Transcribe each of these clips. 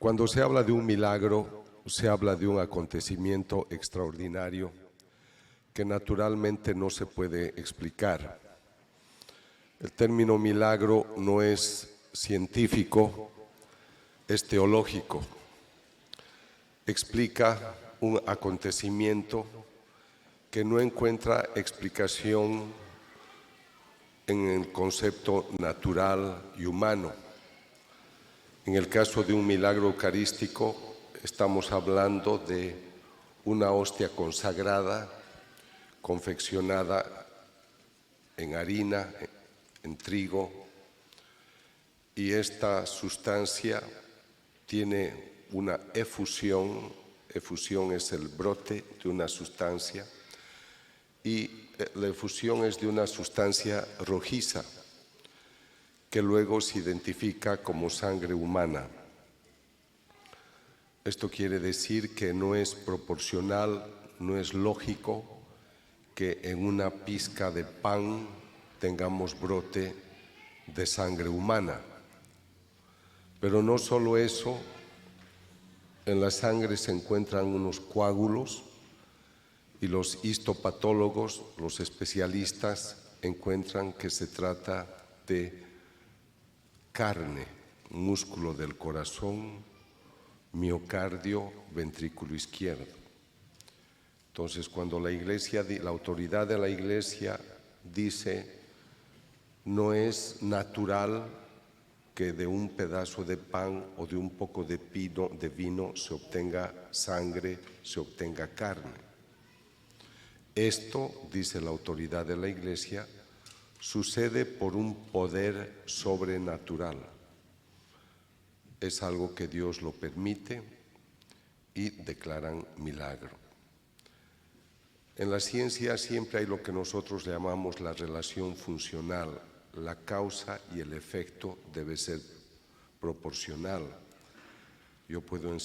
Cuando se habla de un milagro, se habla de un acontecimiento extraordinario que naturalmente no se puede explicar. El término milagro no es científico, es teológico. Explica un acontecimiento que no encuentra explicación en el concepto natural y humano. En el caso de un milagro eucarístico, estamos hablando de una hostia consagrada, confeccionada en harina, en trigo, y esta sustancia tiene una efusión. Efusión es el brote de una sustancia, y la efusión es de una sustancia rojiza, que luego se identifica como sangre humana. Esto quiere decir que no es proporcional, no es lógico que en una pizca de pan tengamos brote de sangre humana. Pero no solo eso, en la sangre se encuentran unos coágulos y los histopatólogos, los especialistas, encuentran que se trata de carne, músculo del corazón, miocardio, ventrículo izquierdo. Entonces, cuando la autoridad de la Iglesia dice, no es natural que de un pedazo de pan o de un poco de vino se obtenga sangre, se obtenga carne. Esto, dice la autoridad de la Iglesia, sucede por un poder sobrenatural. Es algo que Dios lo permite y declaran milagro. En la ciencia siempre hay lo que nosotros llamamos la relación funcional. La causa y el efecto debe ser proporcional. Yo puedo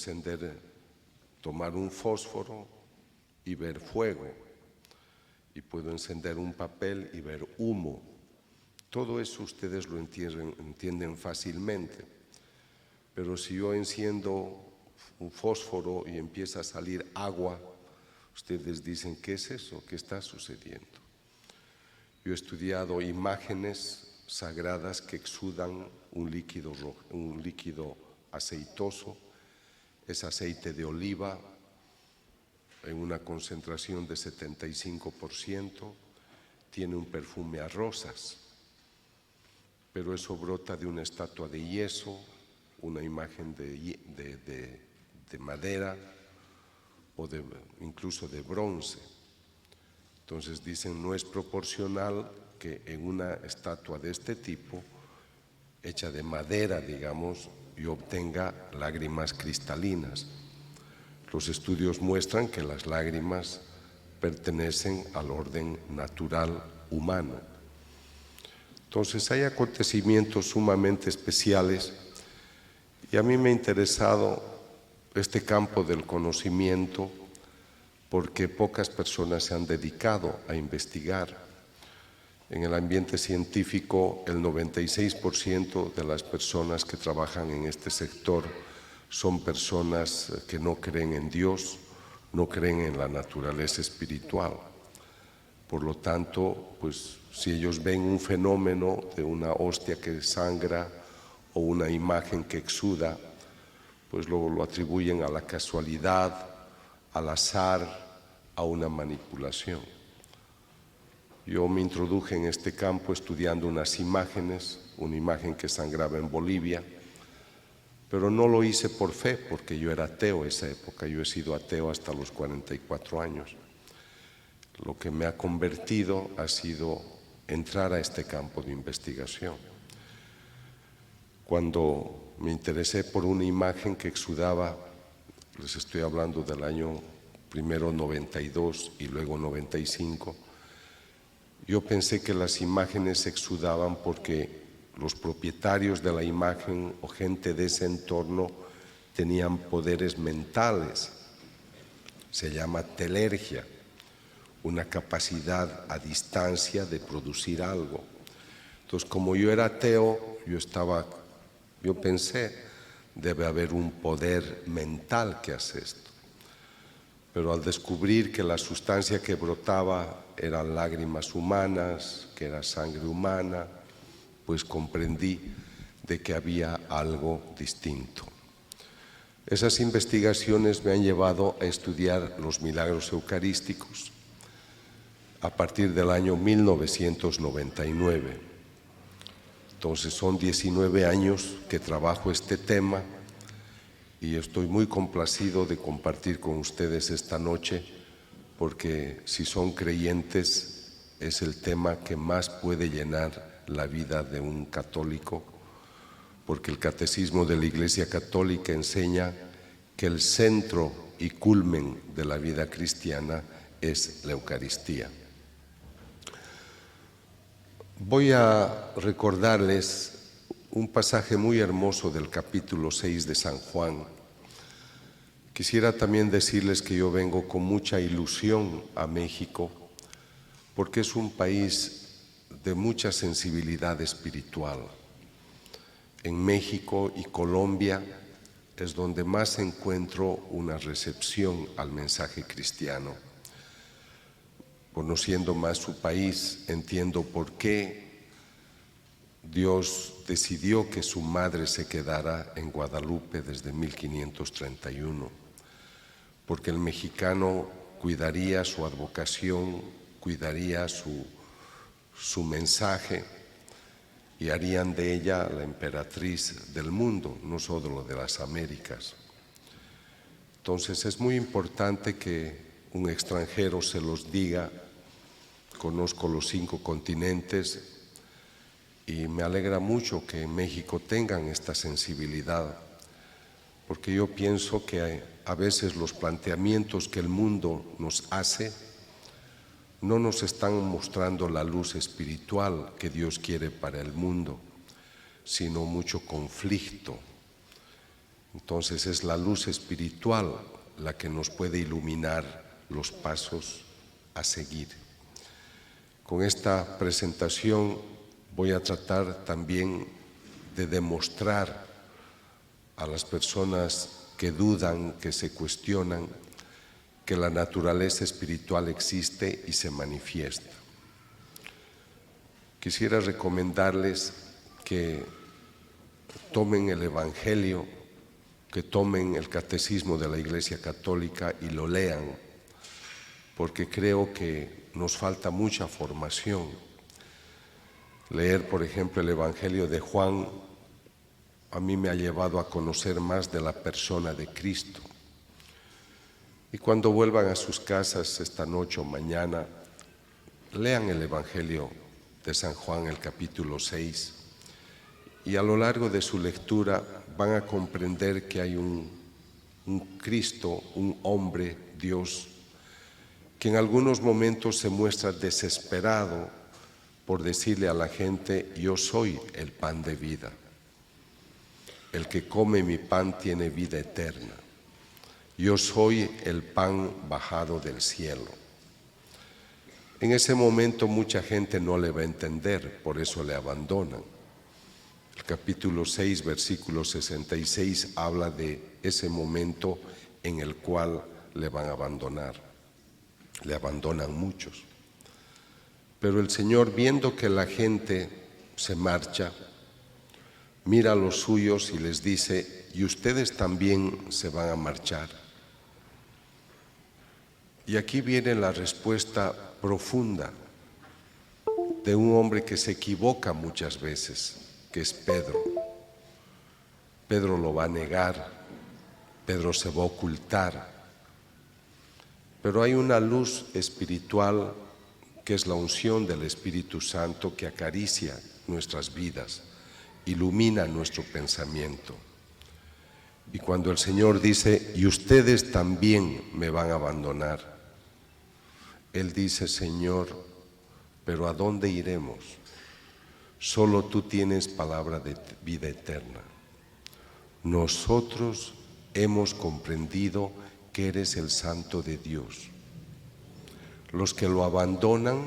tomar un fósforo y ver fuego, y puedo encender un papel y ver humo. Todo eso ustedes lo entienden fácilmente. Pero si yo enciendo un fósforo y empieza a salir agua, ustedes dicen, ¿qué es eso? ¿Qué está sucediendo? Yo he estudiado imágenes sagradas que exudan un líquido rojo, un líquido aceitoso. Es aceite de oliva en una concentración de 75%, tiene un perfume a rosas, pero eso brota de una estatua de yeso, una imagen de madera o incluso de bronce. Entonces dicen, no es proporcional que en una estatua de este tipo, hecha de madera, digamos, yo obtenga lágrimas cristalinas. Los estudios muestran que las lágrimas pertenecen al orden natural humano. Entonces hay acontecimientos sumamente especiales, y a mí me ha interesado este campo del conocimiento porque pocas personas se han dedicado a investigar. En el ambiente científico, el 96% de las personas que trabajan en este sector son personas que no creen en Dios, no creen en la naturaleza espiritual. Por lo tanto, pues si ellos ven un fenómeno de una hostia que sangra o una imagen que exuda, pues lo atribuyen a la casualidad, al azar, a una manipulación. Yo me introduje en este campo estudiando unas imágenes, una imagen que sangraba en Bolivia, pero no lo hice por fe, porque yo era ateo en esa época. Yo he sido ateo hasta los 44 años. Lo que me ha convertido ha sido entrar a este campo de investigación. Cuando me interesé por una imagen que exudaba, les estoy hablando del año primero 92 y luego 95, yo pensé que las imágenes exudaban porque los propietarios de la imagen o gente de ese entorno tenían poderes mentales. Se llama telergia, una capacidad a distancia de producir algo. Entonces, como yo era ateo, yo pensé, debe haber un poder mental que hace esto. Pero al descubrir que la sustancia que brotaba eran lágrimas humanas, que era sangre humana, pues comprendí de que había algo distinto. Esas investigaciones me han llevado a estudiar los milagros eucarísticos a partir del año 1999. Entonces son 19 años que trabajo este tema y estoy muy complacido de compartir con ustedes esta noche, porque si son creyentes es el tema que más puede llenar la vida de un católico, porque el Catecismo de la Iglesia Católica enseña que el centro y culmen de la vida cristiana es la Eucaristía. Voy a recordarles un pasaje muy hermoso del capítulo 6 de San Juan. Quisiera también decirles que yo vengo con mucha ilusión a México, porque es un país de mucha sensibilidad espiritual. En México y Colombia es donde más encuentro una recepción al mensaje cristiano. Conociendo más su país, entiendo por qué Dios decidió que su madre se quedara en Guadalupe desde 1531, porque el mexicano cuidaría su advocación, cuidaría su mensaje y harían de ella la emperatriz del mundo, no solo de las Américas. Entonces es muy importante que un extranjero se los diga. Conozco los 5 continentes y me alegra mucho que en México tengan esta sensibilidad, porque yo pienso que a veces los planteamientos que el mundo nos hace no nos están mostrando la luz espiritual que Dios quiere para el mundo, sino mucho conflicto. Entonces es la luz espiritual la que nos puede iluminar los pasos a seguir. Con esta presentación voy a tratar también de demostrar a las personas que dudan, que se cuestionan, que la naturaleza espiritual existe y se manifiesta. Quisiera recomendarles que tomen el Evangelio, que tomen el Catecismo de la Iglesia Católica y lo lean, porque creo que nos falta mucha formación. Leer, por ejemplo, el Evangelio de Juan a mí me ha llevado a conocer más de la persona de Cristo. Y cuando vuelvan a sus casas esta noche o mañana, lean el Evangelio de San Juan, el capítulo 6, y a lo largo de su lectura van a comprender que hay un Cristo, un hombre, Dios, que en algunos momentos se muestra desesperado por decirle a la gente: yo soy el pan de vida. El que come mi pan tiene vida eterna. Yo soy el pan bajado del cielo. En ese momento mucha gente no le va a entender, por eso le abandonan. El capítulo 6, versículo 66 habla de ese momento en el cual le van a abandonar. Le abandonan muchos. Pero el Señor, viendo que la gente se marcha, mira a los suyos y les dice: ¿y ustedes también se van a marchar? Y aquí viene la respuesta profunda de un hombre que se equivoca muchas veces, que es Pedro. Pedro lo va a negar, Pedro se va a ocultar, pero hay una luz espiritual que es la unción del Espíritu Santo que acaricia nuestras vidas, ilumina nuestro pensamiento. Y cuando el Señor dice: y ustedes también me van a abandonar, Él dice: Señor, pero ¿a dónde iremos? Solo tú tienes palabra de vida eterna. Nosotros hemos comprendido que eres el Santo de Dios. Los que lo abandonan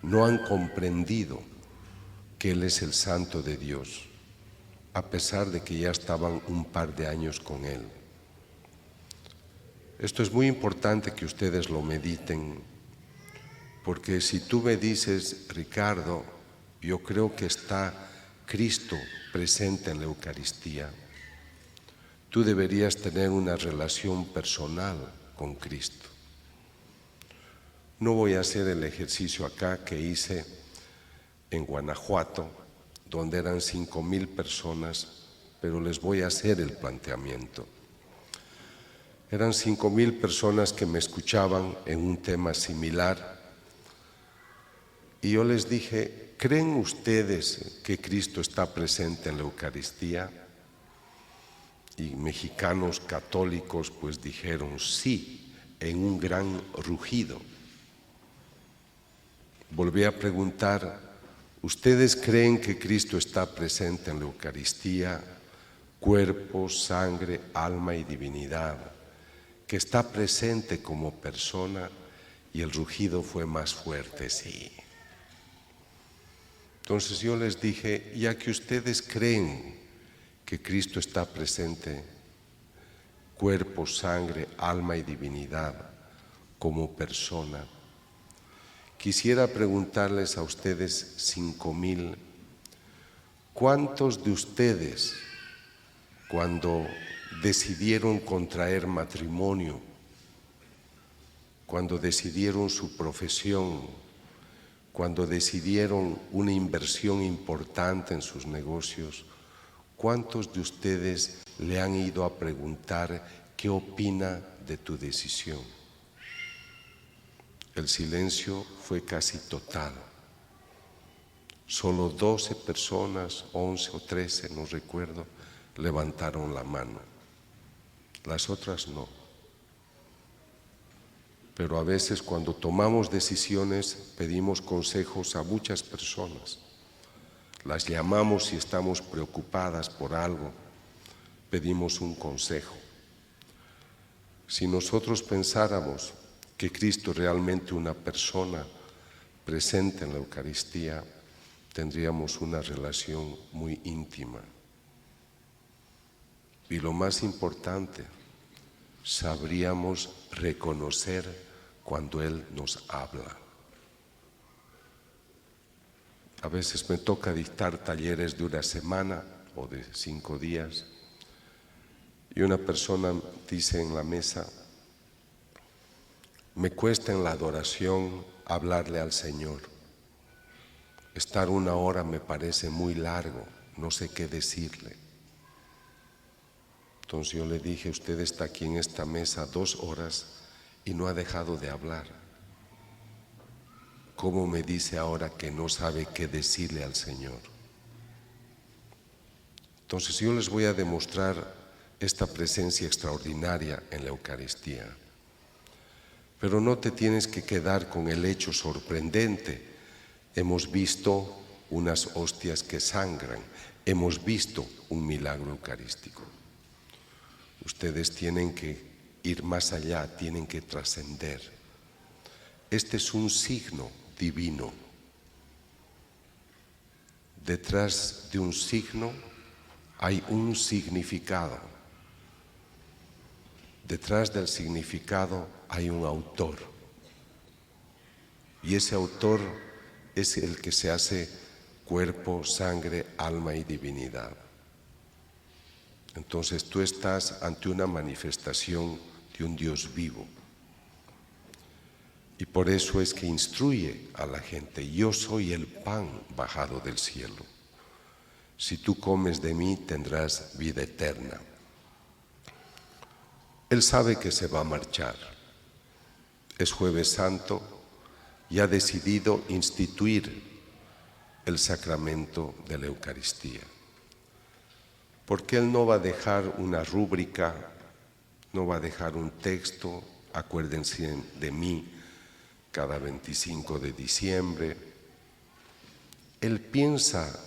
no han comprendido que Él es el Santo de Dios. a pesar de que ya estaban un par de años con Él. Esto es muy importante que ustedes lo mediten, porque si tú me dices, Ricardo, yo creo que está Cristo presente en la Eucaristía, tú deberías tener una relación personal con Cristo. No voy a hacer el ejercicio acá que hice en Guanajuato, donde eran 5,000 personas, pero les voy a hacer el planteamiento. Eran 5,000 personas que me escuchaban en un tema similar y yo les dije, ¿creen ustedes que Cristo está presente en la Eucaristía? Y mexicanos católicos pues dijeron sí, en un gran rugido. Volví a preguntar, ¿ustedes creen que Cristo está presente en la Eucaristía, cuerpo, sangre, alma y divinidad, que está presente como persona? Y el rugido fue más fuerte, sí. Entonces yo les dije, ya que ustedes creen que Cristo está presente, cuerpo, sangre, alma y divinidad, como persona, quisiera preguntarles a ustedes 5,000, ¿cuántos de ustedes, cuando decidieron contraer matrimonio, cuando decidieron su profesión, cuando decidieron una inversión importante en sus negocios, cuántos de ustedes le han ido a preguntar qué opina de tu decisión? El silencio fue casi total. Solo 12 personas, 11 o 13, no recuerdo, levantaron la mano. Las otras no. Pero a veces cuando tomamos decisiones pedimos consejos a muchas personas. Las llamamos si estamos preocupadas por algo, pedimos un consejo. Si nosotros pensáramos que Cristo es realmente una persona presente en la Eucaristía, tendríamos una relación muy íntima. Y lo más importante, sabríamos reconocer cuando Él nos habla. A veces me toca dictar talleres de una semana o de 5 días y una persona dice en la mesa, me cuesta en la adoración hablarle al Señor. Estar 1 hora me parece muy largo, no sé qué decirle. Entonces yo le dije, usted está aquí en esta mesa 2 horas y no ha dejado de hablar. ¿Cómo me dice ahora que no sabe qué decirle al Señor? Entonces yo les voy a demostrar esta presencia extraordinaria en la Eucaristía. Pero no te tienes que quedar con el hecho sorprendente. Hemos visto unas hostias que sangran, hemos visto un milagro eucarístico. Ustedes tienen que ir más allá, tienen que trascender. Este es un signo divino. Detrás de un signo hay un significado. Detrás del significado hay un autor. Y ese autor es el que se hace cuerpo, sangre, alma y divinidad. Entonces tú estás ante una manifestación de un Dios vivo. Y por eso es que instruye a la gente, yo soy el pan bajado del cielo. Si tú comes de mí tendrás vida eterna. Él sabe que se va a marchar. Es Jueves Santo y ha decidido instituir el sacramento de la Eucaristía. Porque Él no va a dejar una rúbrica, no va a dejar un texto, acuérdense de mí cada 25 de diciembre. Él piensa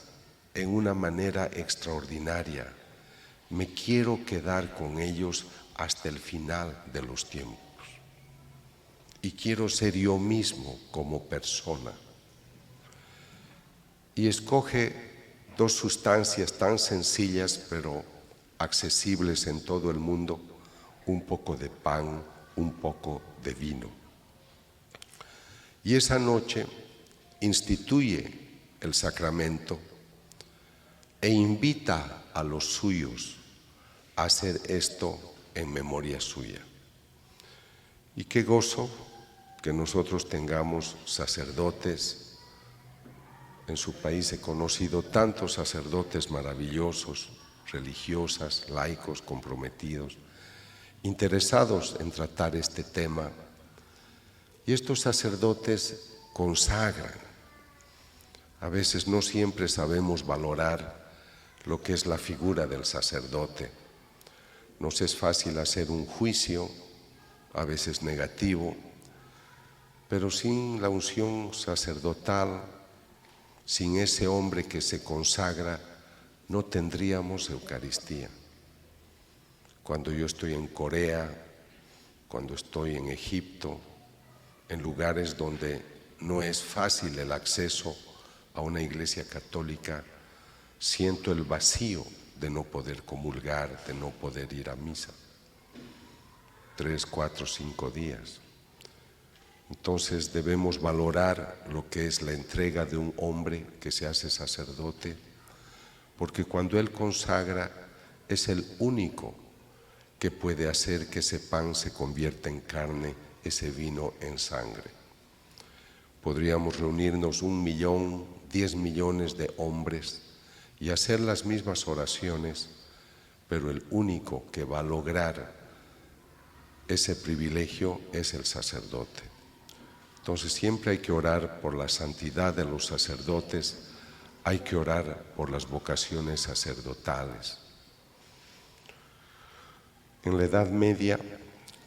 en una manera extraordinaria. Me quiero quedar con ellos hasta el final de los tiempos. Y quiero ser yo mismo como persona. Y escoge dos sustancias tan sencillas pero accesibles en todo el mundo, un poco de pan, un poco de vino. Y esa noche instituye el sacramento e invita a los suyos a hacer esto en memoria suya. Y qué gozo que nosotros tengamos sacerdotes. En su país he conocido tantos sacerdotes maravillosos, religiosas, laicos, comprometidos, interesados en tratar este tema. Y estos sacerdotes consagran. A veces no siempre sabemos valorar lo que es la figura del sacerdote. Nos es fácil hacer un juicio, a veces negativo, pero sin la unción sacerdotal, sin ese hombre que se consagra, no tendríamos Eucaristía. Cuando yo estoy en Corea, cuando estoy en Egipto, en lugares donde no es fácil el acceso a una iglesia católica, siento el vacío de no poder comulgar, de no poder ir a misa. 3, 4, 5 días. Entonces debemos valorar lo que es la entrega de un hombre que se hace sacerdote, porque cuando él consagra es el único que puede hacer que ese pan se convierta en carne, ese vino en sangre. Podríamos reunirnos 1 millón, 10 millones de hombres y hacer las mismas oraciones, pero el único que va a lograr ese privilegio es el sacerdote. Entonces siempre hay que orar por la santidad de los sacerdotes, hay que orar por las vocaciones sacerdotales. En la Edad Media,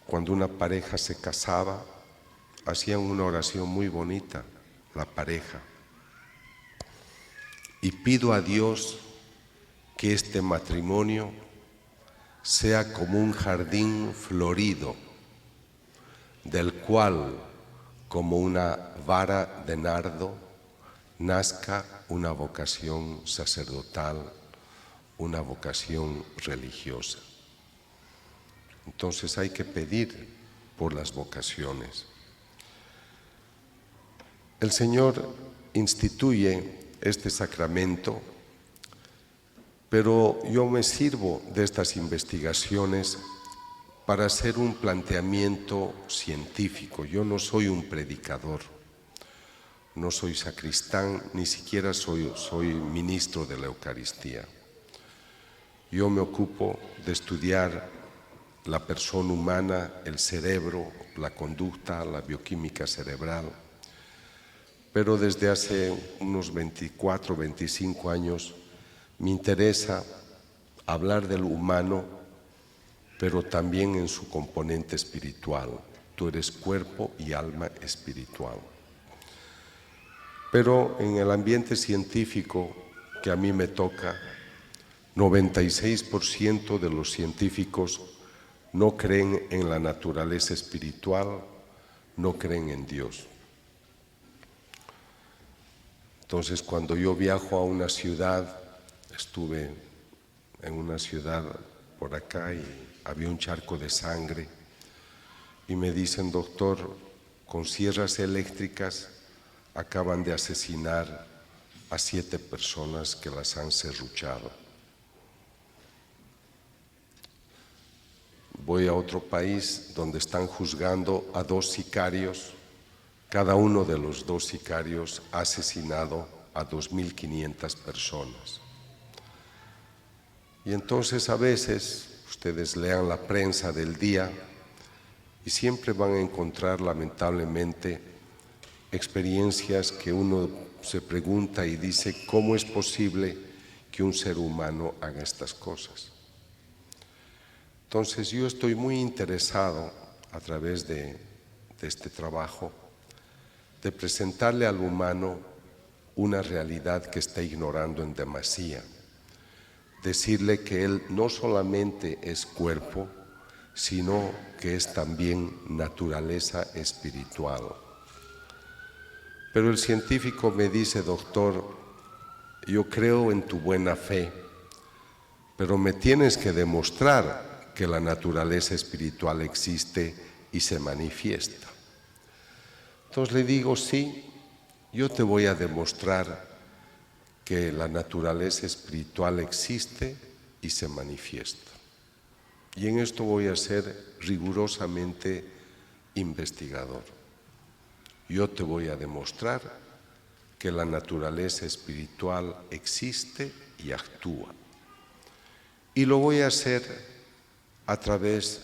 cuando una pareja se casaba, hacían una oración muy bonita, la pareja. Y pido a Dios que este matrimonio sea como un jardín florido, del cual, como una vara de nardo, nazca una vocación sacerdotal, una vocación religiosa. Entonces hay que pedir por las vocaciones. El Señor instituye este sacramento, pero yo me sirvo de estas investigaciones para hacer un planteamiento científico. Yo no soy un predicador, no soy sacristán, ni siquiera soy ministro de la Eucaristía. Yo me ocupo de estudiar la persona humana, el cerebro, la conducta, la bioquímica cerebral. Pero desde hace unos 24, 25 años me interesa hablar del humano, pero también en su componente espiritual. Tú eres cuerpo y alma espiritual. Pero en el ambiente científico que a mí me toca, 96% de los científicos no creen en la naturaleza espiritual, no creen en Dios. Entonces, cuando yo viajo a una ciudad, estuve en una ciudad por acá y había un charco de sangre y me dicen: doctor, con sierras eléctricas acaban de asesinar a 7 personas que las han serruchado. Voy a otro país donde están juzgando a 2 sicarios. Cada uno de los 2 sicarios ha asesinado a 2.500 personas. Y entonces a veces ustedes lean la prensa del día y siempre van a encontrar, lamentablemente, experiencias que uno se pregunta y dice: ¿cómo es posible que un ser humano haga estas cosas? Entonces yo estoy muy interesado, a través de este trabajo, de presentarle al humano una realidad que está ignorando en demasía. Decirle que él no solamente es cuerpo, sino que es también naturaleza espiritual. Pero el científico me dice: doctor, yo creo en tu buena fe, pero me tienes que demostrar que la naturaleza espiritual existe y se manifiesta. Entonces le digo, sí, yo te voy a demostrar que la naturaleza espiritual existe y se manifiesta. Y en esto voy a ser rigurosamente investigador. Yo te voy a demostrar que la naturaleza espiritual existe y actúa. Y lo voy a hacer a través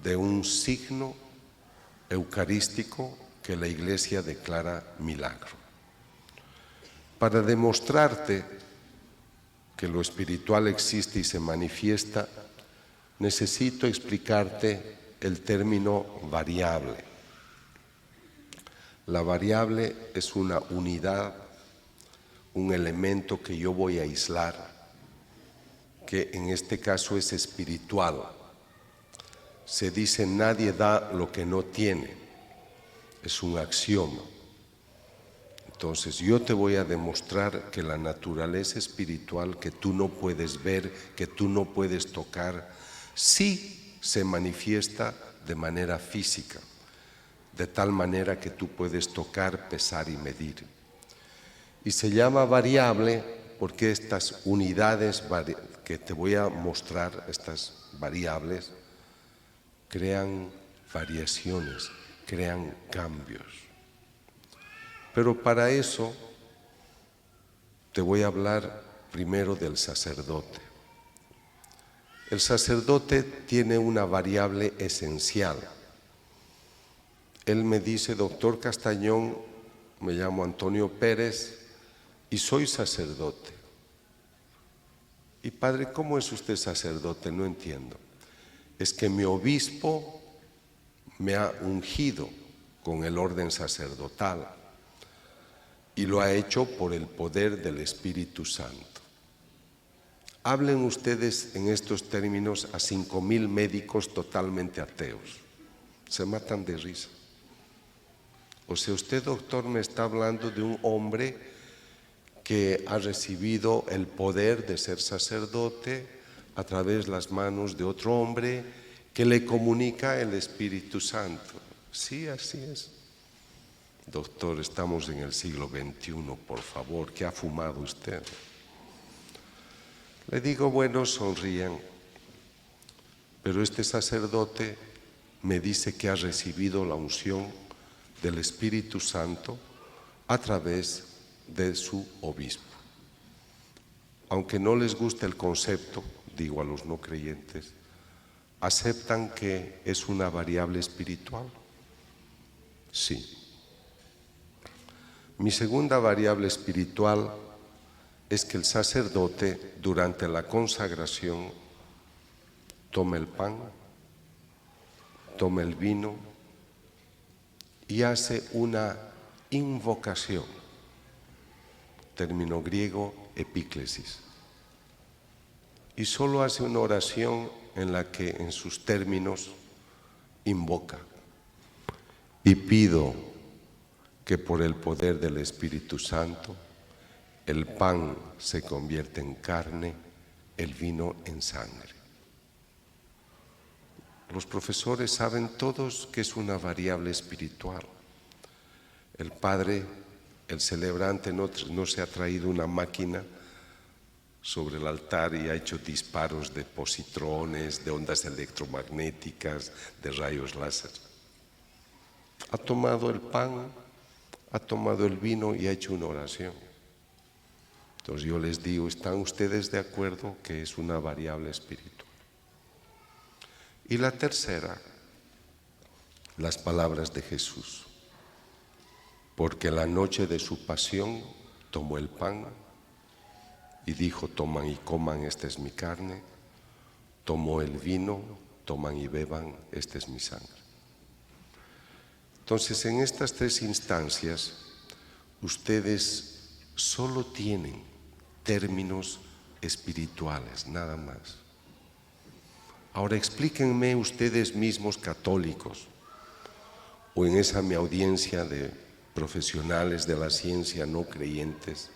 de un signo eucarístico que la Iglesia declara milagro. Para demostrarte que lo espiritual existe y se manifiesta, necesito explicarte el término variable. La variable es una unidad, un elemento que yo voy a aislar, que en este caso es espiritual. Se dice nadie da lo que no tiene, es un axioma. Entonces yo te voy a demostrar que la naturaleza espiritual que tú no puedes ver, que tú no puedes tocar, sí se manifiesta de manera física, de tal manera que tú puedes tocar, pesar y medir. Y se llama variable porque estas unidades que te voy a mostrar, estas variables, crean variaciones, crean cambios. Pero para eso te voy a hablar primero del sacerdote. El sacerdote tiene una variable esencial. Él me dice, doctor Castañón, me llamo Antonio Pérez y soy sacerdote. Y padre, ¿cómo es usted sacerdote? No entiendo. Es que mi obispo me ha ungido con el orden sacerdotal y lo ha hecho por el poder del Espíritu Santo. Hablen ustedes en estos términos a 5,000 médicos totalmente ateos. Se matan de risa. O sea, usted, doctor, me está hablando de un hombre que ha recibido el poder de ser sacerdote a través de las manos de otro hombre que le comunica el Espíritu Santo. Sí, así es. Doctor, estamos en el siglo XXI, por favor, ¿qué ha fumado usted? Le digo, bueno, sonríen, pero este sacerdote me dice que ha recibido la unción del Espíritu Santo a través de su obispo. Aunque no les guste el concepto, digo a los no creyentes, ¿aceptan que es una variable espiritual? Sí. Mi segunda variable espiritual es que el sacerdote durante la consagración toma el pan, toma el vino y hace una invocación, término griego epíclesis, y solo hace una oración en la que en sus términos invoca y pido que por el poder del Espíritu Santo el pan se convierte en carne, el vino en sangre. Los profesores saben todos que es una variable espiritual. El padre, el celebrante, no se ha traído una máquina sobre el altar y ha hecho disparos de positrones, de ondas electromagnéticas, de rayos láser. Ha tomado el pan, ha tomado el vino y ha hecho una oración. Entonces yo les digo, ¿están ustedes de acuerdo que es una variable espiritual? Y la tercera, las palabras de Jesús. Porque la noche de su pasión tomó el pan y dijo, toman y coman, esta es mi carne. Tomó el vino, toman y beban, esta es mi sangre. Entonces, en estas tres instancias, ustedes solo tienen términos espirituales, nada más. Ahora explíquenme ustedes mismos católicos, o en esa mi audiencia de profesionales de la ciencia no creyentes,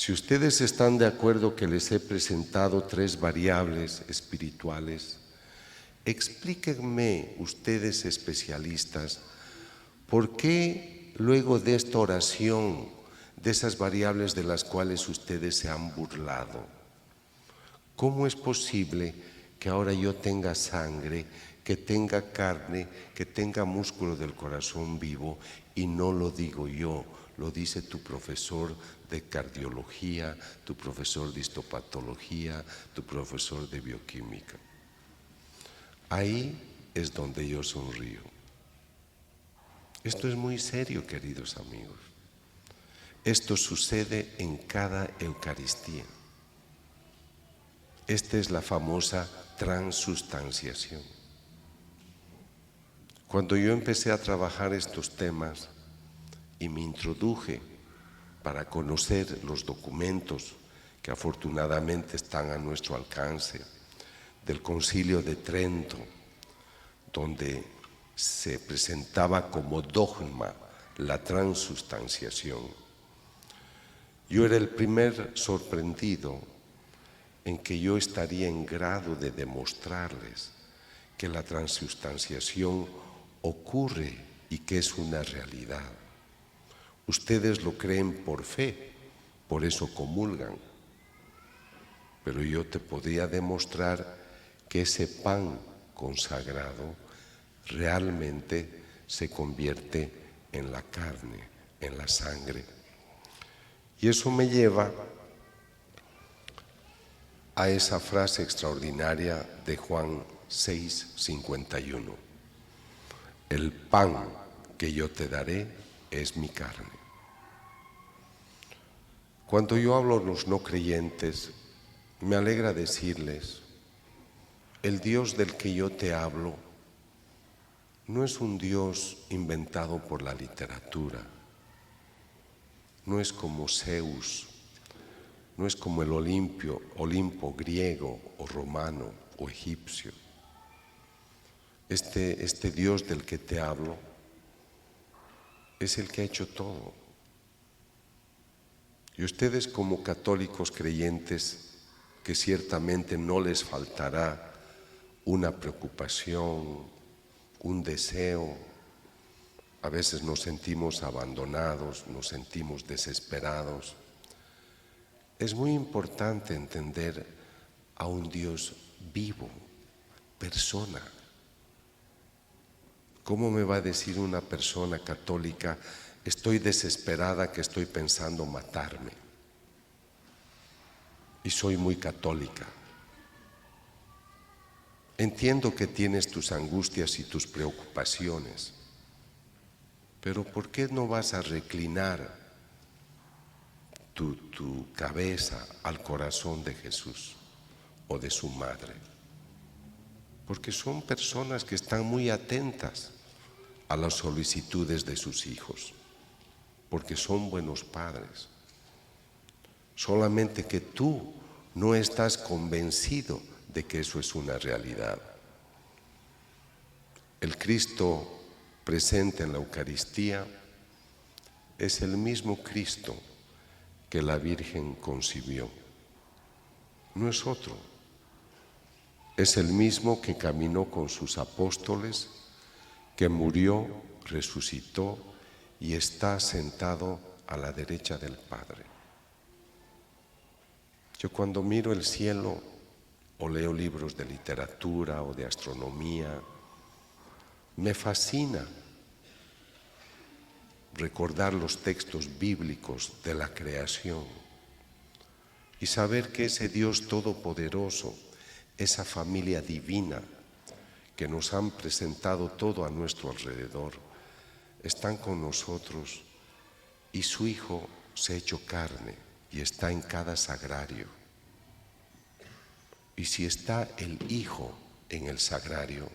Si ustedes están de acuerdo que les he presentado 3 variables espirituales, explíquenme ustedes especialistas, ¿por qué luego de esta oración, de esas variables de las cuales ustedes se han burlado, cómo es posible que ahora yo tenga sangre, que tenga carne, que tenga músculo del corazón vivo, y no lo digo yo, lo dice tu profesor de cardiología, tu profesor de histopatología, tu profesor de bioquímica? Ahí es donde yo sonrío. Esto es muy serio, queridos amigos. Esto sucede en cada Eucaristía. Esta es la famosa transustanciación. Cuando yo empecé a trabajar estos temas y me introduje para conocer los documentos que afortunadamente están a nuestro alcance, del Concilio de Trento, donde se presentaba como dogma la transustanciación, yo era el primer sorprendido en que yo estaría en grado de demostrarles que la transustanciación ocurre y que es una realidad. Ustedes lo creen por fe, por eso comulgan. Pero yo te podría demostrar que ese pan consagrado realmente se convierte en la carne, en la sangre. Y eso me lleva a esa frase extraordinaria de Juan 6:51. El pan que yo te daré es mi carne. Cuando yo hablo a los no creyentes, me alegra decirles, el Dios del que yo te hablo no es un Dios inventado por la literatura, no es como Zeus, no es como el Olimpo griego o romano o egipcio. Este Dios del que te hablo es el que ha hecho todo. Y ustedes como católicos creyentes, que ciertamente no les faltará una preocupación, un deseo, a veces nos sentimos abandonados, nos sentimos desesperados. Es muy importante entender a un Dios vivo, persona. ¿Cómo me va a decir una persona católica, estoy desesperada que estoy pensando matarme? Y soy muy católica. Entiendo que tienes tus angustias y tus preocupaciones, pero ¿por qué no vas a reclinar tu cabeza al corazón de Jesús o de su madre? Porque son personas que están muy atentas a las solicitudes de sus hijos, porque son buenos padres. Solamente que tú no estás convencido de que eso es una realidad. El Cristo presente en la Eucaristía es el mismo Cristo que la Virgen concibió. No es otro. Es el mismo que caminó con sus apóstoles, que murió, resucitó y está sentado a la derecha del Padre. Yo cuando miro el cielo o leo libros de literatura o de astronomía, me fascina recordar los textos bíblicos de la creación y saber que ese Dios todopoderoso, esa familia divina que nos han presentado todo a nuestro alrededor, están con nosotros y su Hijo se ha hecho carne y está en cada sagrario. Y si está el Hijo en el sagrario,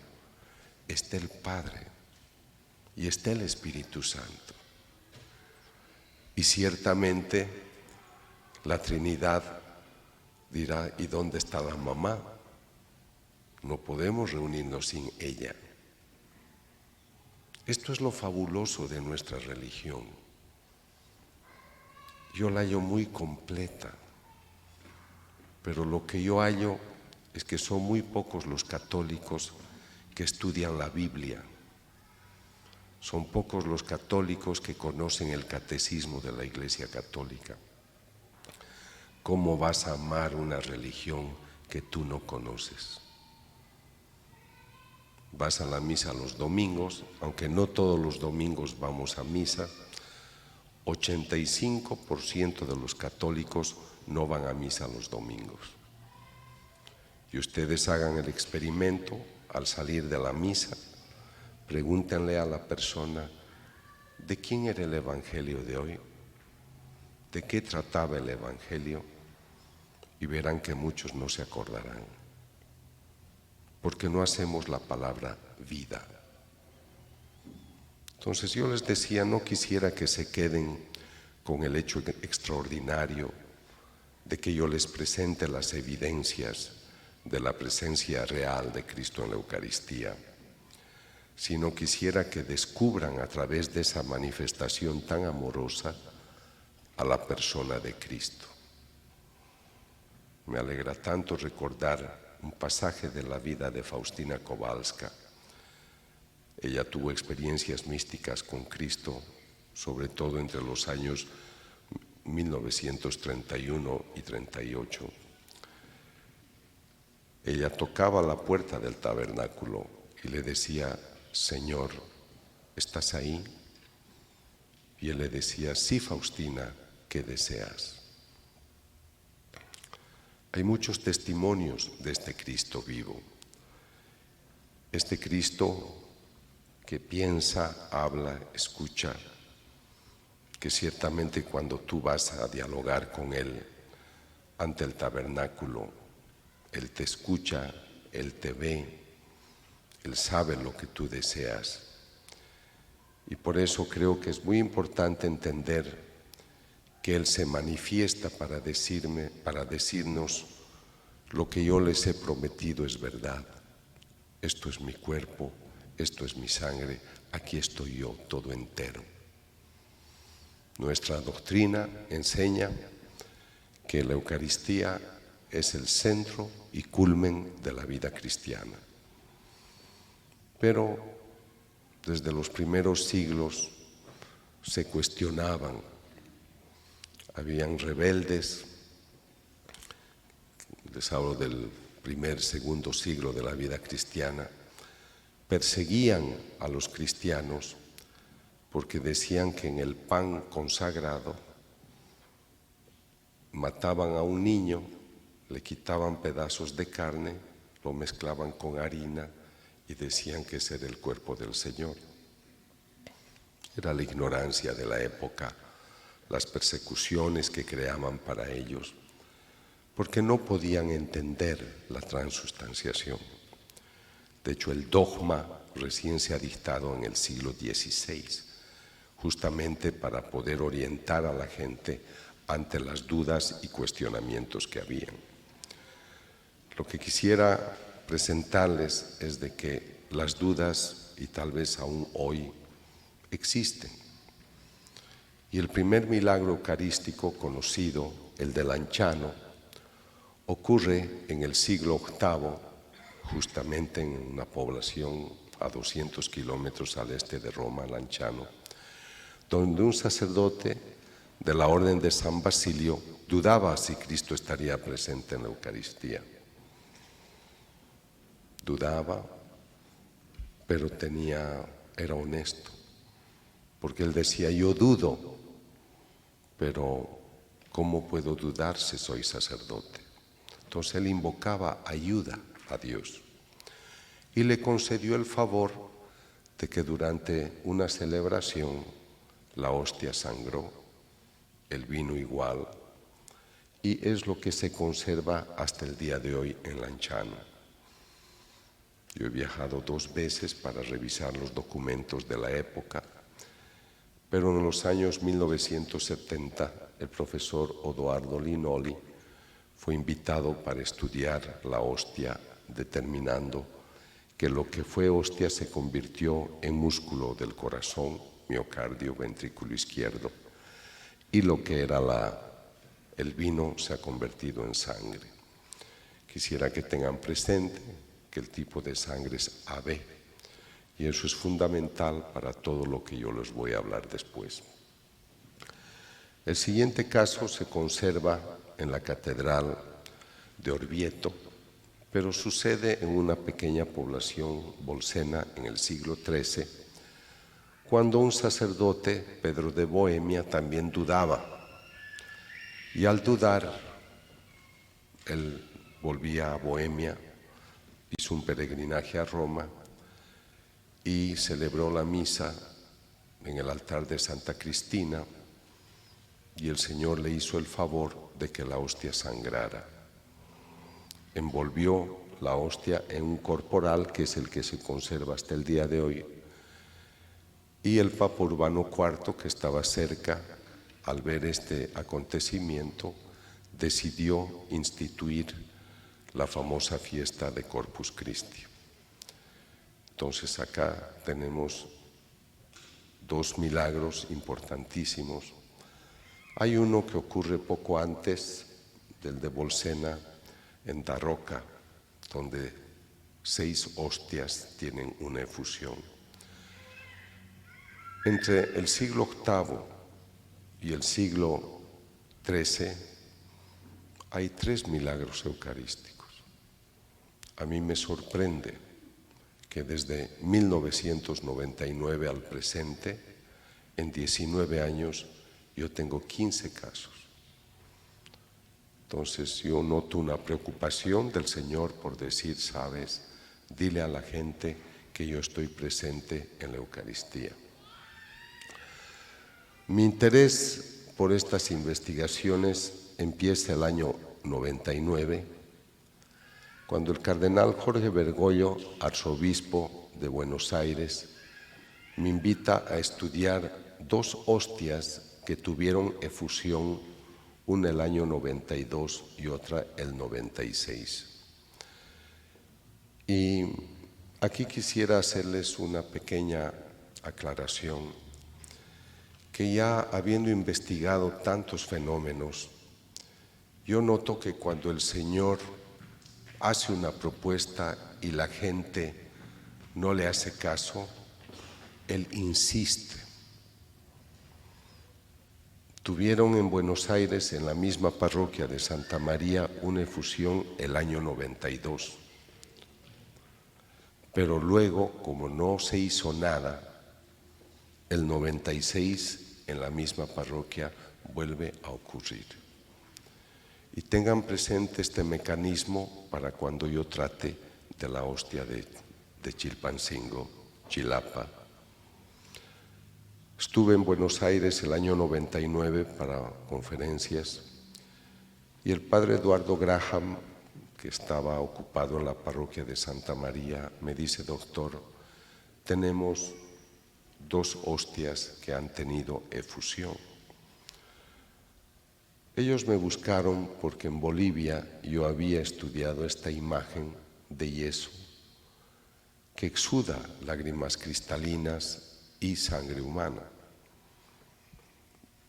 está el Padre y está el Espíritu Santo. Y ciertamente la Trinidad dirá, ¿y dónde está la mamá? No podemos reunirnos sin ella. Esto es lo fabuloso de nuestra religión. yo la hallo muy completa, pero lo que yo hallo es que son muy pocos los católicos que estudian la Biblia. Son pocos los católicos que conocen el catecismo de la Iglesia Católica. ¿Cómo vas a amar una religión que tú no conoces? Vas a la misa los domingos, aunque no todos los domingos vamos a misa. 85% de los católicos no van a misa los domingos. Y ustedes hagan el experimento al salir de la misa, pregúntenle a la persona, ¿de quién era el Evangelio de hoy? ¿De qué trataba el Evangelio? Y verán que muchos no se acordarán, porque no hacemos la palabra vida. Entonces yo les decía, no quisiera que se queden con el hecho extraordinario de que yo les presente las evidencias de la presencia real de Cristo en la Eucaristía, sino quisiera que descubran a través de esa manifestación tan amorosa a la persona de Cristo. Me alegra tanto recordar un pasaje de la vida de Faustina Kowalska. Ella tuvo experiencias místicas con Cristo, sobre todo entre los años 1931 y 38. Ella tocaba la puerta del tabernáculo y le decía, Señor, ¿estás ahí? Y él le decía, sí, Faustina, ¿qué deseas? Hay muchos testimonios de este Cristo vivo. Este Cristo que piensa, habla, escucha, que ciertamente cuando tú vas a dialogar con Él ante el tabernáculo, Él te escucha, Él te ve, Él sabe lo que tú deseas. Y por eso creo que es muy importante entender que Él se manifiesta para decirnos lo que yo les he prometido es verdad. Esto es mi cuerpo, esto es mi sangre, aquí estoy yo todo entero. Nuestra doctrina enseña que la Eucaristía es el centro y culmen de la vida cristiana. Pero desde los primeros siglos se cuestionaban, habían rebeldes, les hablo del primer, segundo siglo de la vida cristiana, perseguían a los cristianos porque decían que en el pan consagrado mataban a un niño, le quitaban pedazos de carne, lo mezclaban con harina y decían que ese era el cuerpo del Señor. Era la ignorancia de la época, las persecuciones que creaban para ellos, porque no podían entender la transustanciación. De hecho, el dogma recién se ha dictado en el siglo XVI, justamente para poder orientar a la gente ante las dudas y cuestionamientos que habían. Lo que quisiera presentarles es de que las dudas, y tal vez aún hoy, existen. Y el primer milagro eucarístico conocido, el de Lanciano, ocurre en el siglo VIII, justamente en una población a 200 kilómetros al este de Roma, Lanciano, donde un sacerdote de la Orden de San Basilio dudaba si Cristo estaría presente en la Eucaristía. Dudaba, pero era honesto, porque él decía, yo dudo, pero ¿cómo puedo dudar si soy sacerdote? Entonces él invocaba ayuda a Dios y le concedió el favor de que durante una celebración la hostia sangró, el vino igual, y es lo que se conserva hasta el día de hoy en Lanciano. Yo he viajado 2 veces para revisar los documentos de la época, pero en los años 1970 el profesor Odoardo Linoli fue invitado para estudiar la hostia, determinando que lo que fue hostia se convirtió en músculo del corazón, miocardio, ventrículo izquierdo, y lo que era el vino se ha convertido en sangre. Quisiera que tengan presente que el tipo de sangre es AB y eso es fundamental para todo lo que yo les voy a hablar después. El siguiente caso se conserva en la Catedral de Orvieto, pero sucede en una pequeña población bolsena en el siglo XIII, cuando un sacerdote, Pedro de Bohemia, también dudaba. Y al dudar, él volvía a Bohemia, hizo un peregrinaje a Roma y celebró la misa en el altar de Santa Cristina, y el Señor le hizo el favor de que la hostia sangrara. Envolvió la hostia en un corporal, que es el que se conserva hasta el día de hoy, y el Papa Urbano IV, que estaba cerca, al ver este acontecimiento, decidió instituir la famosa fiesta de Corpus Christi. Entonces acá tenemos dos milagros importantísimos. Hay uno que ocurre poco antes del de Bolsena, en Daroca, donde 6 hostias tienen una efusión. Entre el siglo VIII y el siglo XIII hay 3 milagros eucarísticos. A mí me sorprende que desde 1999 al presente, en 19 años, yo tengo 15 casos. Entonces yo noto una preocupación del Señor por decir, sabes, dile a la gente que yo estoy presente en la Eucaristía. Mi interés por estas investigaciones empieza el año 99, cuando el cardenal Jorge Bergoglio, arzobispo de Buenos Aires, me invita a estudiar 2 hostias que tuvieron efusión, una el año 92 y otra el 96. Y aquí quisiera hacerles una pequeña aclaración, que ya habiendo investigado tantos fenómenos, yo noto que cuando el Señor hace una propuesta y la gente no le hace caso, Él insiste. Tuvieron en Buenos Aires, en la misma parroquia de Santa María, una efusión el año 92. Pero luego, como no se hizo nada, el 96 en la misma parroquia vuelve a ocurrir. Y tengan presente este mecanismo para cuando yo trate de la hostia de Chilpancingo, Chilapa. Estuve en Buenos Aires el año 99 para conferencias y el padre Eduardo Graham, que estaba ocupado en la parroquia de Santa María, me dice, doctor, tenemos 2 hostias que han tenido efusión. Ellos me buscaron porque en Bolivia yo había estudiado esta imagen de yeso que exuda lágrimas cristalinas y sangre humana.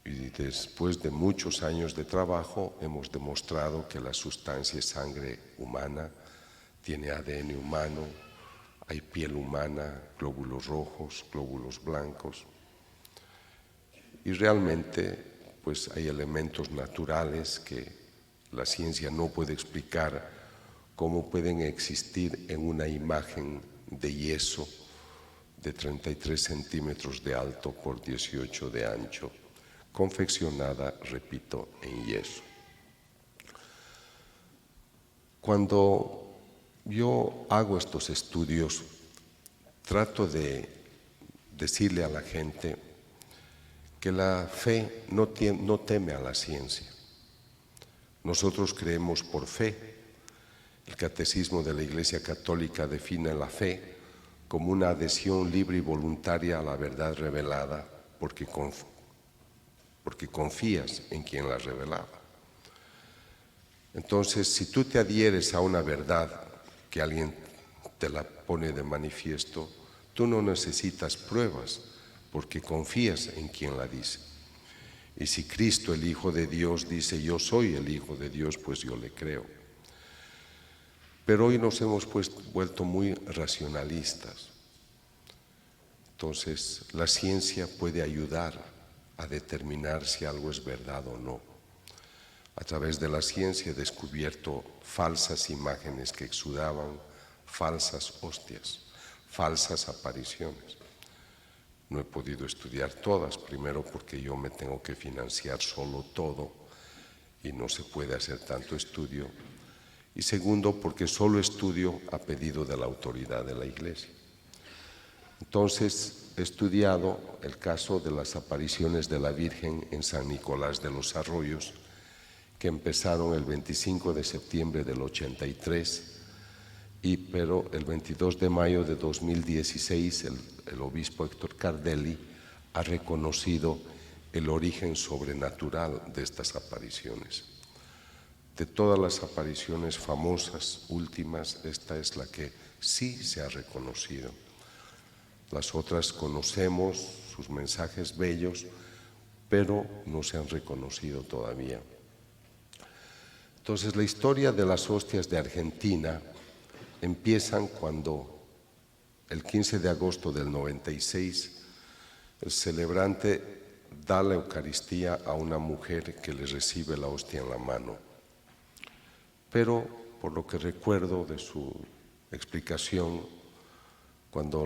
Y después de muchos años de trabajo hemos demostrado que la sustancia es sangre humana, tiene ADN humano, hay piel humana, glóbulos rojos, glóbulos blancos. Y realmente pues hay elementos naturales que la ciencia no puede explicar cómo pueden existir en una imagen de yeso de 33 centímetros de alto por 18 de ancho, confeccionada, repito, en yeso. Cuando yo hago estos estudios, trato de decirle a la gente que la fe no teme a la ciencia. Nosotros creemos por fe. El Catecismo de la Iglesia Católica define la fe como una adhesión libre y voluntaria a la verdad revelada, porque confías en quien la revelaba. Entonces, si tú te adhieres a una verdad que alguien te la pone de manifiesto, tú no necesitas pruebas, porque confías en quien la dice. Y si Cristo, el Hijo de Dios, dice yo soy el Hijo de Dios, pues yo le creo. Pero hoy nos hemos vuelto muy racionalistas. Entonces, la ciencia puede ayudar a determinar si algo es verdad o no. A través de la ciencia he descubierto falsas imágenes que exudaban falsas hostias, falsas apariciones. No he podido estudiar todas, primero porque yo me tengo que financiar solo todo y no se puede hacer tanto estudio, y segundo porque solo estudio a pedido de la autoridad de la Iglesia. Entonces he estudiado el caso de las apariciones de la Virgen en San Nicolás de los Arroyos, que empezaron el 25 de septiembre del 83, pero el 22 de mayo de 2016 el obispo Héctor Cardelli ha reconocido el origen sobrenatural de estas apariciones. De todas las apariciones famosas, últimas, esta es la que sí se ha reconocido. Las otras conocemos, sus mensajes bellos, pero no se han reconocido todavía. Entonces, la historia de las hostias de Argentina empiezan cuando el 15 de agosto del 96 el celebrante da la Eucaristía a una mujer que le recibe la hostia en la mano. Pero, por lo que recuerdo de su explicación, cuando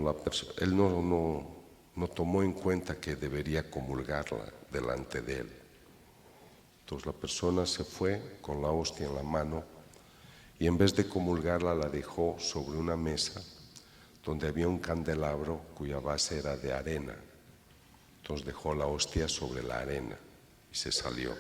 él no tomó en cuenta que debería comulgarla delante de él. Entonces la persona se fue con la hostia en la mano y en vez de comulgarla la dejó sobre una mesa donde había un candelabro cuya base era de arena. Entonces dejó la hostia sobre la arena y se salió.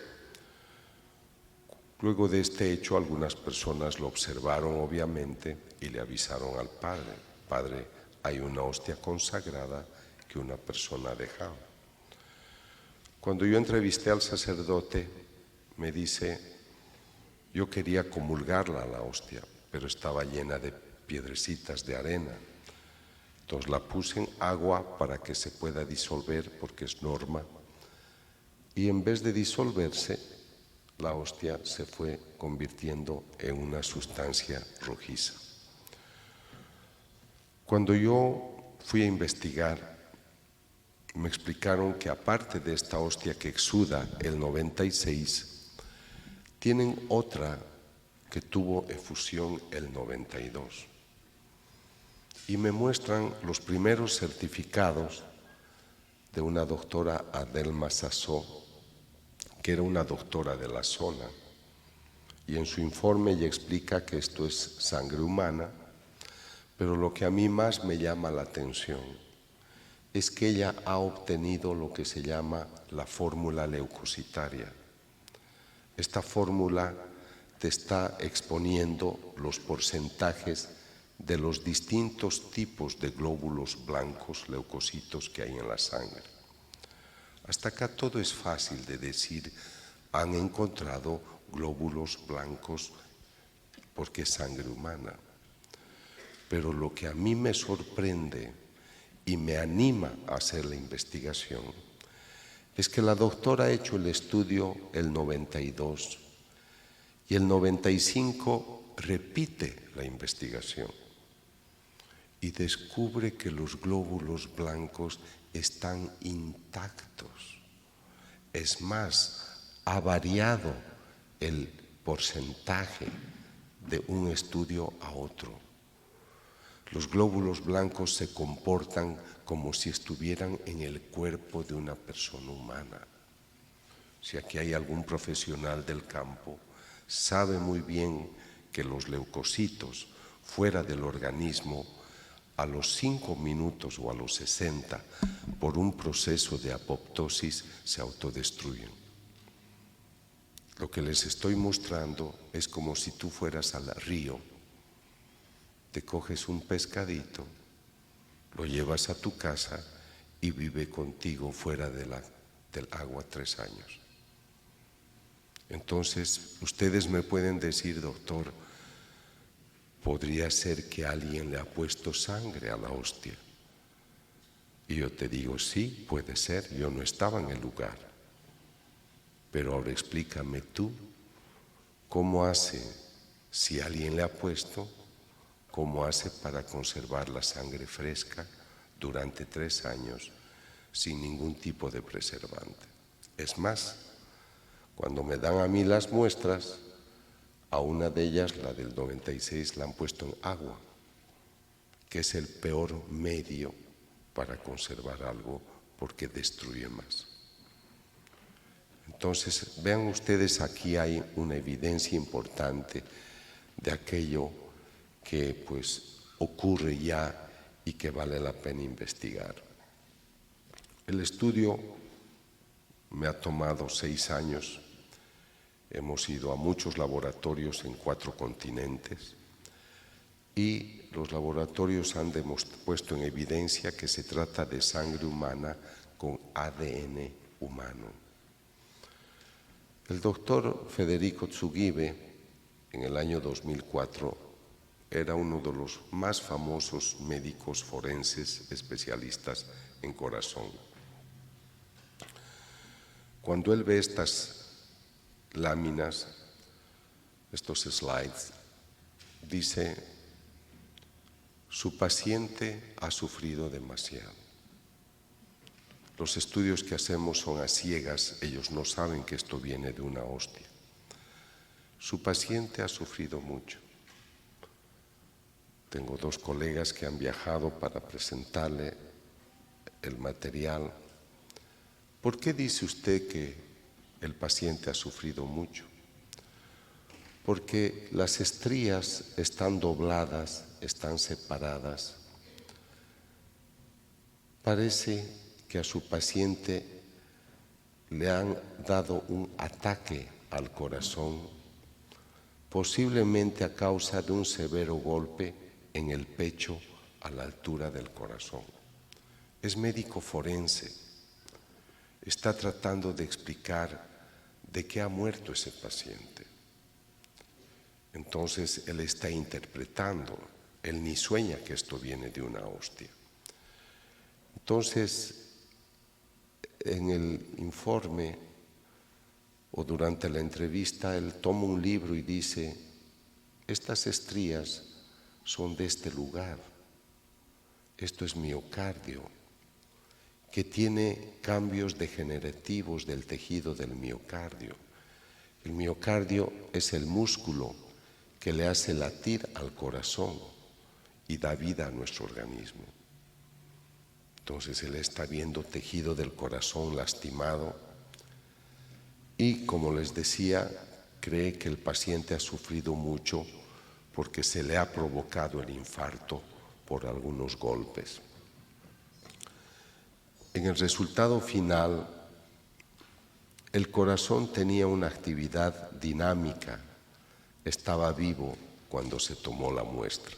Luego de este hecho algunas personas lo observaron obviamente y le avisaron al padre: Padre, hay una hostia consagrada que una persona ha dejado. Cuando yo entrevisté al sacerdote, me dice: yo quería comulgarla a la hostia, pero estaba llena de piedrecitas de arena. Entonces la puse en agua para que se pueda disolver, porque es norma. Y en vez de disolverse, la hostia se fue convirtiendo en una sustancia rojiza. Cuando yo fui a investigar, me explicaron que aparte de esta hostia que exuda el 96, tienen otra que tuvo efusión el 92. Y me muestran los primeros certificados de una doctora Adelma Sassó, que era una doctora de la zona. Y en su informe ella explica que esto es sangre humana, pero lo que a mí más me llama la atención es que ella ha obtenido lo que se llama la fórmula leucocitaria. Esta fórmula te está exponiendo los porcentajes de los distintos tipos de glóbulos blancos, leucocitos, que hay en la sangre. Hasta acá todo es fácil de decir, han encontrado glóbulos blancos porque es sangre humana. Pero lo que a mí me sorprende y me anima a hacer la investigación es que la doctora ha hecho el estudio el 92 y el 95 repite la investigación y descubre que los glóbulos blancos están intactos. Es más, ha variado el porcentaje de un estudio a otro. Los glóbulos blancos se comportan como si estuvieran en el cuerpo de una persona humana. Si aquí hay algún profesional del campo, sabe muy bien que los leucocitos fuera del organismo, a los 5 minutos o a los 60, por un proceso de apoptosis, se autodestruyen. Lo que les estoy mostrando es como si tú fueras al río, te coges un pescadito, lo llevas a tu casa y vive contigo fuera del agua 3 años. Entonces, ustedes me pueden decir, doctor, podría ser que alguien le ha puesto sangre a la hostia. Y yo te digo, sí, puede ser, yo no estaba en el lugar. Pero ahora explícame tú, ¿cómo hace, si alguien le ha puesto, cómo hace para conservar la sangre fresca durante 3 años sin ningún tipo de preservante? Es más, cuando me dan a mí las muestras, a una de ellas, la del 96, la han puesto en agua, que es el peor medio para conservar algo porque destruye más. Entonces, vean ustedes, aquí hay una evidencia importante de aquello que pues ocurre ya y que vale la pena investigar. El estudio me ha tomado 6 años, hemos ido a muchos laboratorios en 4 continentes y los laboratorios han puesto en evidencia que se trata de sangre humana con ADN humano. El doctor Federico Zugibe, en el año 2004, era uno de los más famosos médicos forenses especialistas en corazón. Cuando él ve estas láminas, estos slides, dice: su paciente ha sufrido demasiado. Los estudios que hacemos son a ciegas, ellos no saben que esto viene de una hostia. Su paciente ha sufrido mucho. Tengo 2 colegas que han viajado para presentarle el material. ¿Por qué dice usted que el paciente ha sufrido mucho? Porque las estrías están dobladas, están separadas. Parece que a su paciente le han dado un ataque al corazón, posiblemente a causa de un severo golpe en el pecho a la altura del corazón. Es médico forense, está tratando de explicar de qué ha muerto ese paciente. Entonces él está interpretando, él ni sueña que esto viene de una hostia. Entonces, en el informe o durante la entrevista, él toma un libro y dice: estas estrías son de este lugar, esto es miocardio, que tiene cambios degenerativos del tejido del miocardio. El miocardio es el músculo que le hace latir al corazón y da vida a nuestro organismo. Entonces él está viendo tejido del corazón lastimado y, como les decía, cree que el paciente ha sufrido mucho porque se le ha provocado el infarto por algunos golpes. En el resultado final, el corazón tenía una actividad dinámica, estaba vivo cuando se tomó la muestra.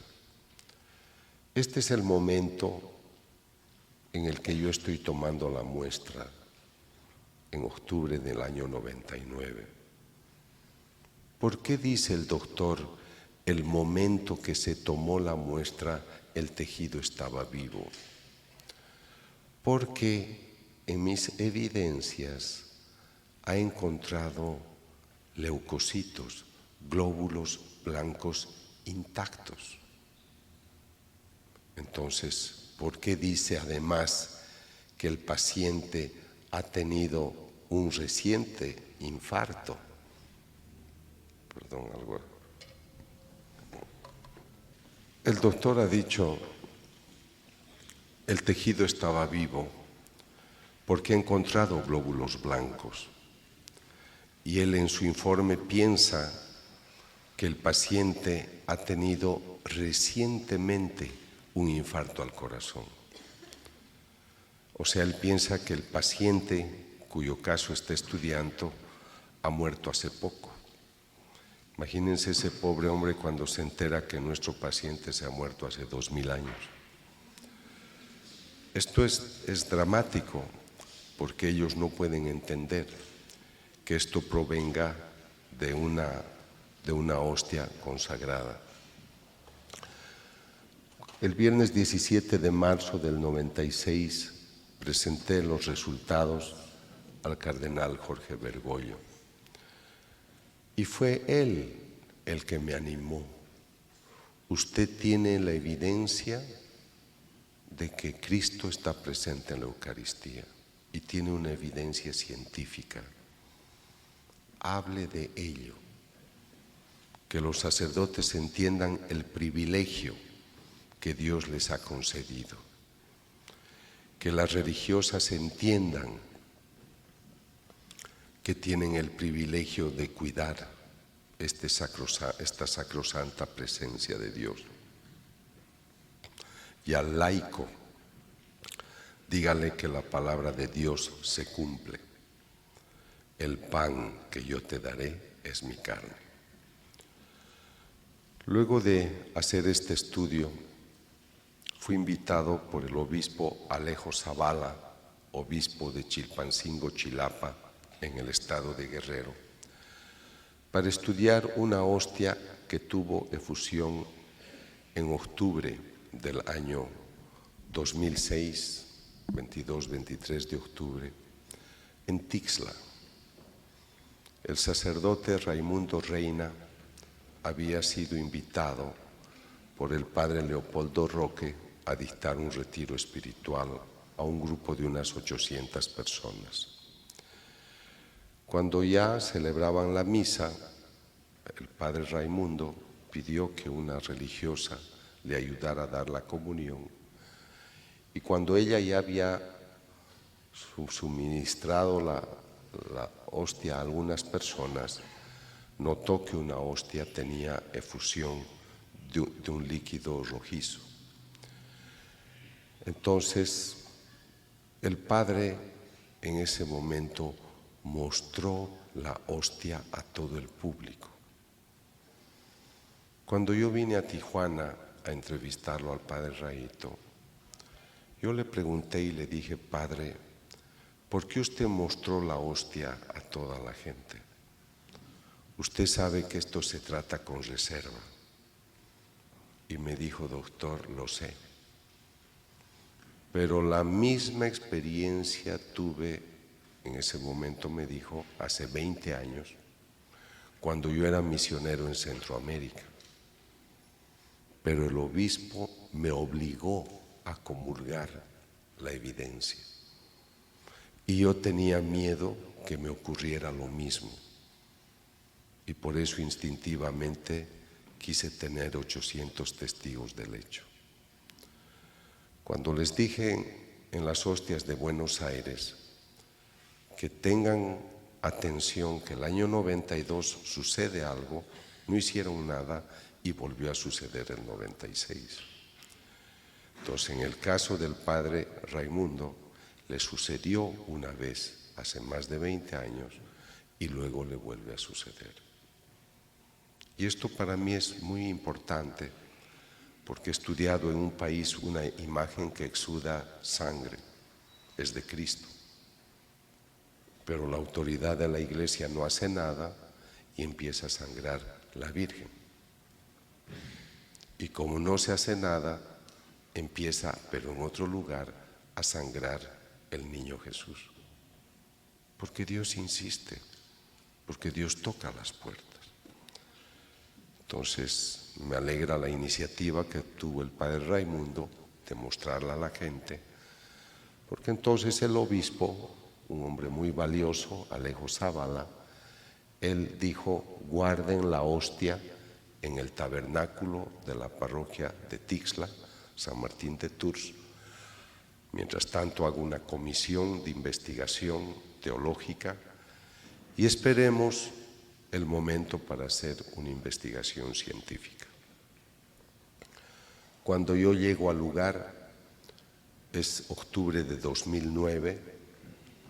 Este es el momento en el que yo estoy tomando la muestra, en octubre del año 99. ¿Por qué dice el doctor, el momento que se tomó la muestra, el tejido estaba vivo? Porque en mis evidencias ha encontrado leucocitos, glóbulos blancos intactos. Entonces, ¿por qué dice además que el paciente ha tenido un reciente infarto? Perdón, algo. El doctor ha dicho, el tejido estaba vivo porque ha encontrado glóbulos blancos. Y él en su informe piensa que el paciente ha tenido recientemente un infarto al corazón. O sea, él piensa que el paciente, cuyo caso está estudiando, ha muerto hace poco. Imagínense ese pobre hombre cuando se entera que nuestro paciente se ha muerto hace 2000 años. Esto es dramático porque ellos no pueden entender que esto provenga de una hostia consagrada. El viernes 17 de marzo del 96 presenté los resultados al cardenal Jorge Bergoglio. Y fue él el que me animó. Usted tiene la evidencia de que Cristo está presente en la Eucaristía y tiene una evidencia científica. Hable de ello, que los sacerdotes entiendan el privilegio que Dios les ha concedido, que las religiosas entiendan que tienen el privilegio de cuidar esta sacrosanta presencia de Dios. Y al laico, dígale que la palabra de Dios se cumple. El pan que yo te daré es mi carne. Luego de hacer este estudio, fui invitado por el obispo Alejo Zavala, obispo de Chilpancingo, Chilapa, en el estado de Guerrero, para estudiar una hostia que tuvo efusión en octubre del año 2006, 22-23 de octubre, en Tixla. El sacerdote Raimundo Reina había sido invitado por el padre Leopoldo Roque a dictar un retiro espiritual a un grupo de unas 800 personas. Cuando ya celebraban la misa, el padre Raimundo pidió que una religiosa le ayudara a dar la comunión, y cuando ella ya había suministrado la hostia a algunas personas, notó que una hostia tenía efusión de un líquido rojizo. Entonces, el padre en ese momento mostró la hostia a todo el público. Cuando yo vine a Tijuana a entrevistarlo al padre Raito, yo le pregunté y le dije: padre, ¿por qué usted mostró la hostia a toda la gente? Usted sabe que esto se trata con reserva. Y me dijo: doctor, lo sé. Pero la misma experiencia tuve, en ese momento me dijo, hace 20 años, cuando yo era misionero en Centroamérica. Pero el obispo me obligó a comulgar la evidencia. Y yo tenía miedo que me ocurriera lo mismo. Y por eso instintivamente quise tener 800 testigos del hecho. Cuando les dije en las hostias de Buenos Aires que tengan atención, que el año 92 sucede algo, no hicieron nada y volvió a suceder el 96. Entonces, en el caso del padre Raimundo, le sucedió una vez hace más de 20 años y luego le vuelve a suceder. Y esto para mí es muy importante porque he estudiado en un país una imagen que exuda sangre, es de Cristo. Pero la autoridad de la Iglesia no hace nada y empieza a sangrar la Virgen. Y como no se hace nada, empieza, pero en otro lugar, a sangrar el niño Jesús. Porque Dios insiste, porque Dios toca las puertas. Entonces, me alegra la iniciativa que tuvo el padre Raimundo de mostrarla a la gente, porque entonces el obispo, un hombre muy valioso, Alejo Zavala, él dijo: guarden la hostia en el tabernáculo de la parroquia de Tixla, San Martín de Tours. Mientras tanto hago una comisión de investigación teológica y esperemos el momento para hacer una investigación científica. Cuando yo llego al lugar, es octubre de 2009,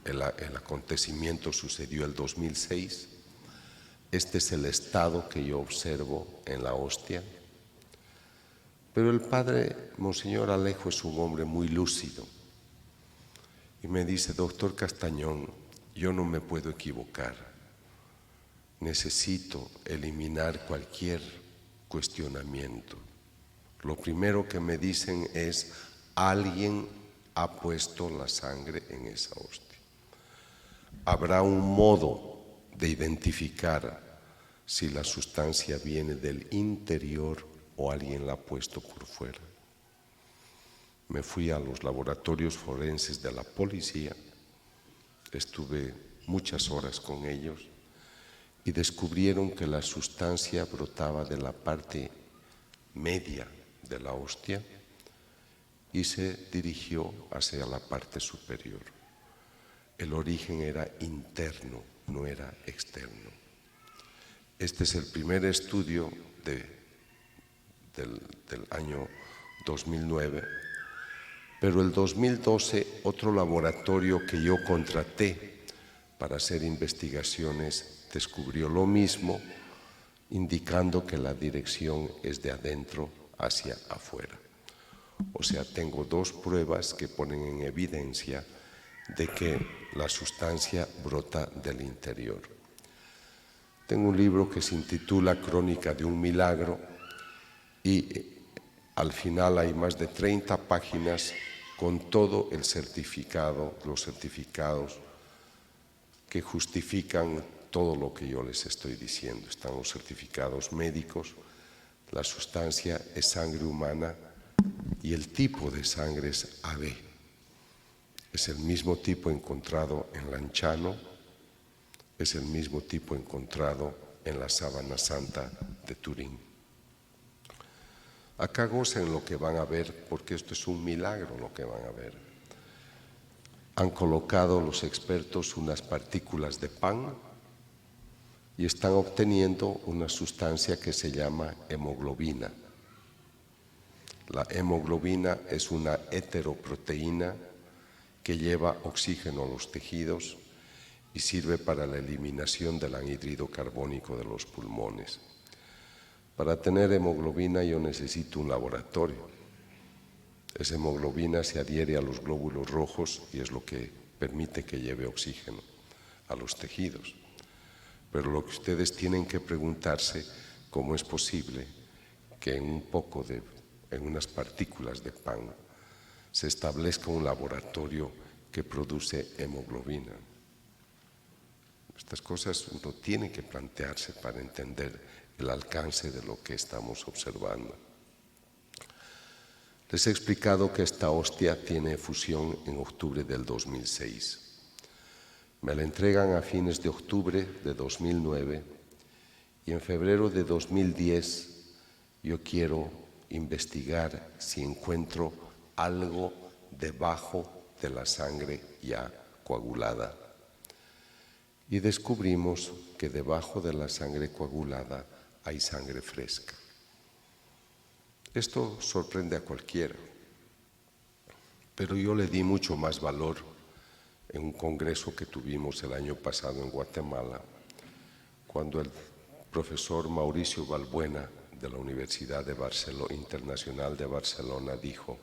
el acontecimiento sucedió el 2006, este es el estado que yo observo en la hostia. Pero el padre Monseñor Alejo es un hombre muy lúcido y me dice: doctor Castañón, yo no me puedo equivocar, necesito eliminar cualquier cuestionamiento. Lo primero que me dicen es: alguien ha puesto la sangre en esa hostia. Habrá un modo de identificar si la sustancia viene del interior o alguien la ha puesto por fuera. Me fui a los laboratorios forenses de la policía, estuve muchas horas con ellos y descubrieron que la sustancia brotaba de la parte media de la hostia y se dirigió hacia la parte superior. El origen era interno, no era externo. Este es el primer estudio del año 2009, pero el 2012 otro laboratorio que yo contraté para hacer investigaciones descubrió lo mismo, indicando que la dirección es de adentro hacia afuera. O sea, tengo dos pruebas que ponen en evidencia de que la sustancia brota del interior. Tengo un libro que se intitula Crónica de un milagro y al final hay más de 30 páginas con todo el certificado, los certificados que justifican todo lo que yo les estoy diciendo. Están los certificados médicos, la sustancia es sangre humana y el tipo de sangre es AB. Es el mismo tipo encontrado en Lanciano, es el mismo tipo encontrado en la Sábana Santa de Turín. Acá gozan lo que van a ver, porque esto es un milagro lo que van a ver. Han colocado los expertos unas partículas de pan y están obteniendo una sustancia que se llama hemoglobina. La hemoglobina es una heteroproteína que lleva oxígeno a los tejidos y sirve para la eliminación del anhídrido carbónico de los pulmones. Para tener hemoglobina yo necesito un laboratorio. Esa hemoglobina se adhiere a los glóbulos rojos y es lo que permite que lleve oxígeno a los tejidos. Pero lo que ustedes tienen que preguntarse, ¿cómo es posible que en unas partículas de pan se establezca un laboratorio que produce hemoglobina? Estas cosas uno tiene que plantearse para entender el alcance de lo que estamos observando. Les he explicado que esta hostia tiene efusión en octubre del 2006. Me la entregan a fines de octubre de 2009 y en febrero de 2010 yo quiero investigar si encuentro algo debajo de la sangre ya coagulada. Y descubrimos que debajo de la sangre coagulada hay sangre fresca. Esto sorprende a cualquiera, pero yo le di mucho más valor en un congreso que tuvimos el año pasado en Guatemala, cuando el profesor Mauricio Balbuena de la Universidad Internacional de Barcelona dijo: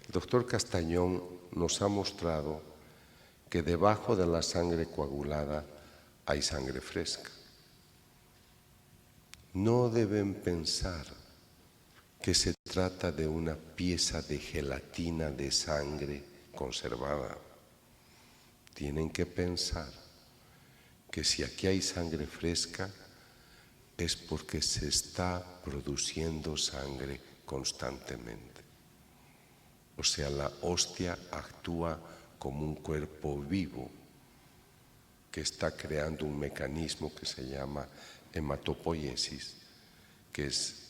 el doctor Castañón nos ha mostrado que debajo de la sangre coagulada hay sangre fresca. No deben pensar que se trata de una pieza de gelatina de sangre conservada. Tienen que pensar que si aquí hay sangre fresca es porque se está produciendo sangre constantemente. O sea, la hostia actúa como un cuerpo vivo que está creando un mecanismo que se llama hematopoiesis, que es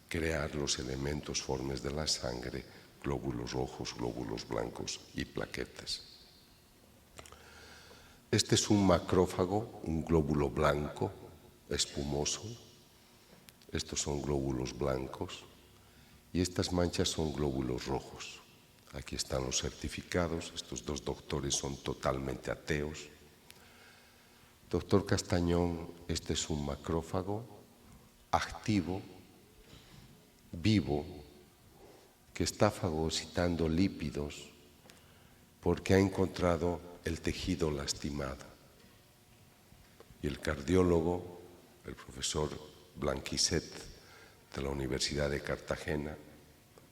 crear los elementos formes de la sangre, glóbulos rojos, glóbulos blancos y plaquetas. Este es un macrófago, un glóbulo blanco, espumoso. Estos son glóbulos blancos y estas manchas son glóbulos rojos. Aquí están los certificados. Estos dos doctores son totalmente ateos. Doctor Castañón, este es un macrófago activo, vivo, que está fagocitando lípidos porque ha encontrado el tejido lastimado. Y el cardiólogo, el profesor Blanquiset de la Universidad de Cartagena,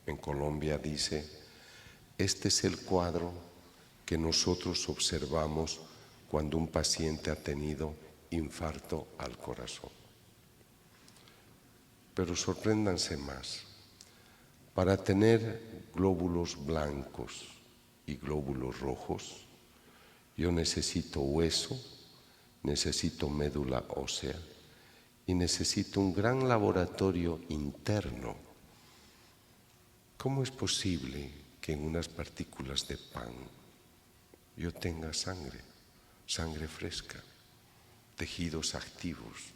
en Colombia, dice: este es el cuadro que nosotros observamos cuando un paciente ha tenido infarto al corazón. Pero sorpréndanse más. Para tener glóbulos blancos y glóbulos rojos, yo necesito hueso, necesito médula ósea y necesito un gran laboratorio interno. ¿Cómo es posible que en unas partículas de pan yo tenga sangre, sangre fresca, tejidos activos,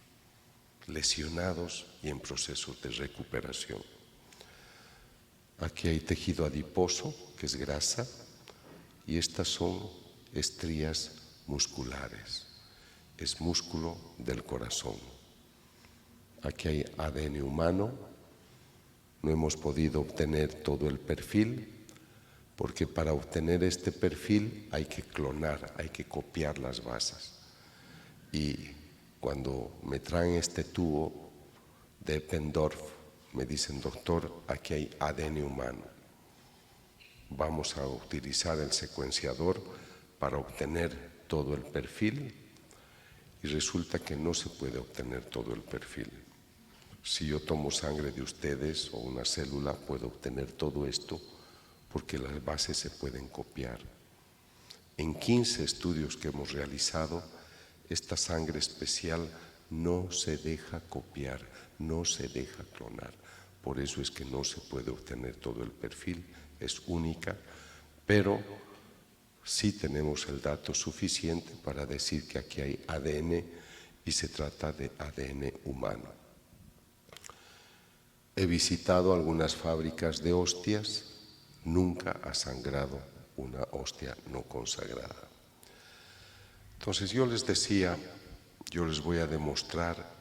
lesionados y en proceso de recuperación? Aquí hay tejido adiposo, que es grasa, y estas son estrías musculares. Es músculo del corazón. Aquí hay ADN humano. No hemos podido obtener todo el perfil, porque para obtener este perfil hay que clonar, hay que copiar las bases. Y cuando me traen este tubo de Eppendorf, me dicen: doctor, aquí hay ADN humano. Vamos a utilizar el secuenciador para obtener todo el perfil, y resulta que no se puede obtener todo el perfil. Si yo tomo sangre de ustedes o una célula, puedo obtener todo esto porque las bases se pueden copiar. En 15 estudios que hemos realizado, esta sangre especial no se deja copiar, no se deja clonar. Por eso es que no se puede obtener todo el perfil, es única, pero sí tenemos el dato suficiente para decir que aquí hay ADN y se trata de ADN humano. He visitado algunas fábricas de hostias, nunca ha sangrado una hostia no consagrada. Entonces yo les decía, yo les voy a demostrar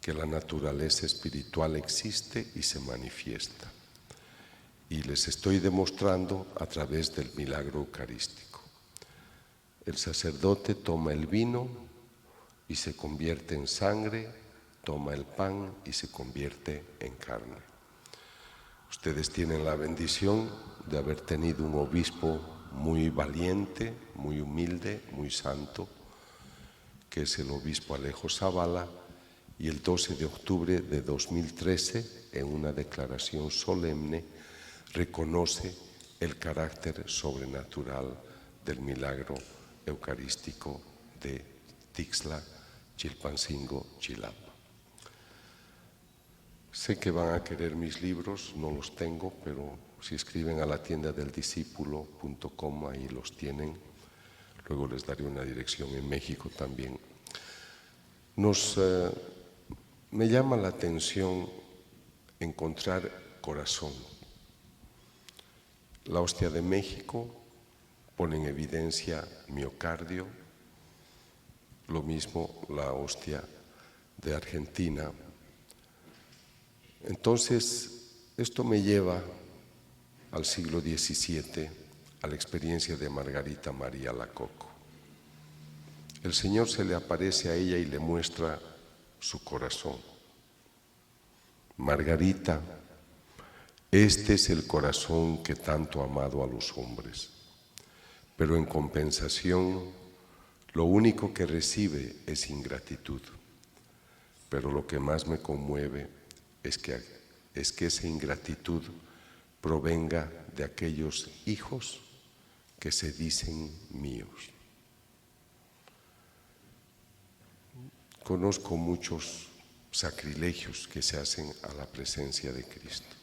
que la naturaleza espiritual existe y se manifiesta. Y les estoy demostrando a través del milagro eucarístico. El sacerdote toma el vino y se convierte en sangre, toma el pan y se convierte en carne. Ustedes tienen la bendición de haber tenido un obispo muy valiente, muy humilde, muy santo, que es el obispo Alejo Zavala, y el 12 de octubre de 2013, en una declaración solemne, reconoce el carácter sobrenatural del milagro eucarístico de Tixla, Chilpancingo, Chilapa. Sé que van a querer mis libros, no los tengo, pero si escriben a la tienda del discípulo.com, ahí los tienen. Luego les daré una dirección en México también. Me llama la atención encontrar corazón. La hostia de México pone en evidencia miocardio, lo mismo la hostia de Argentina. Entonces, esto me lleva al siglo XVII, a la experiencia de Margarita María Lacoco. El Señor se le aparece a ella y le muestra su corazón. Margarita, este es el corazón que tanto ha amado a los hombres, pero en compensación, lo único que recibe es ingratitud. Pero lo que más me conmueve es que esa ingratitud provenga de aquellos hijos que se dicen míos. Conozco muchos sacrilegios que se hacen a la presencia de Cristo.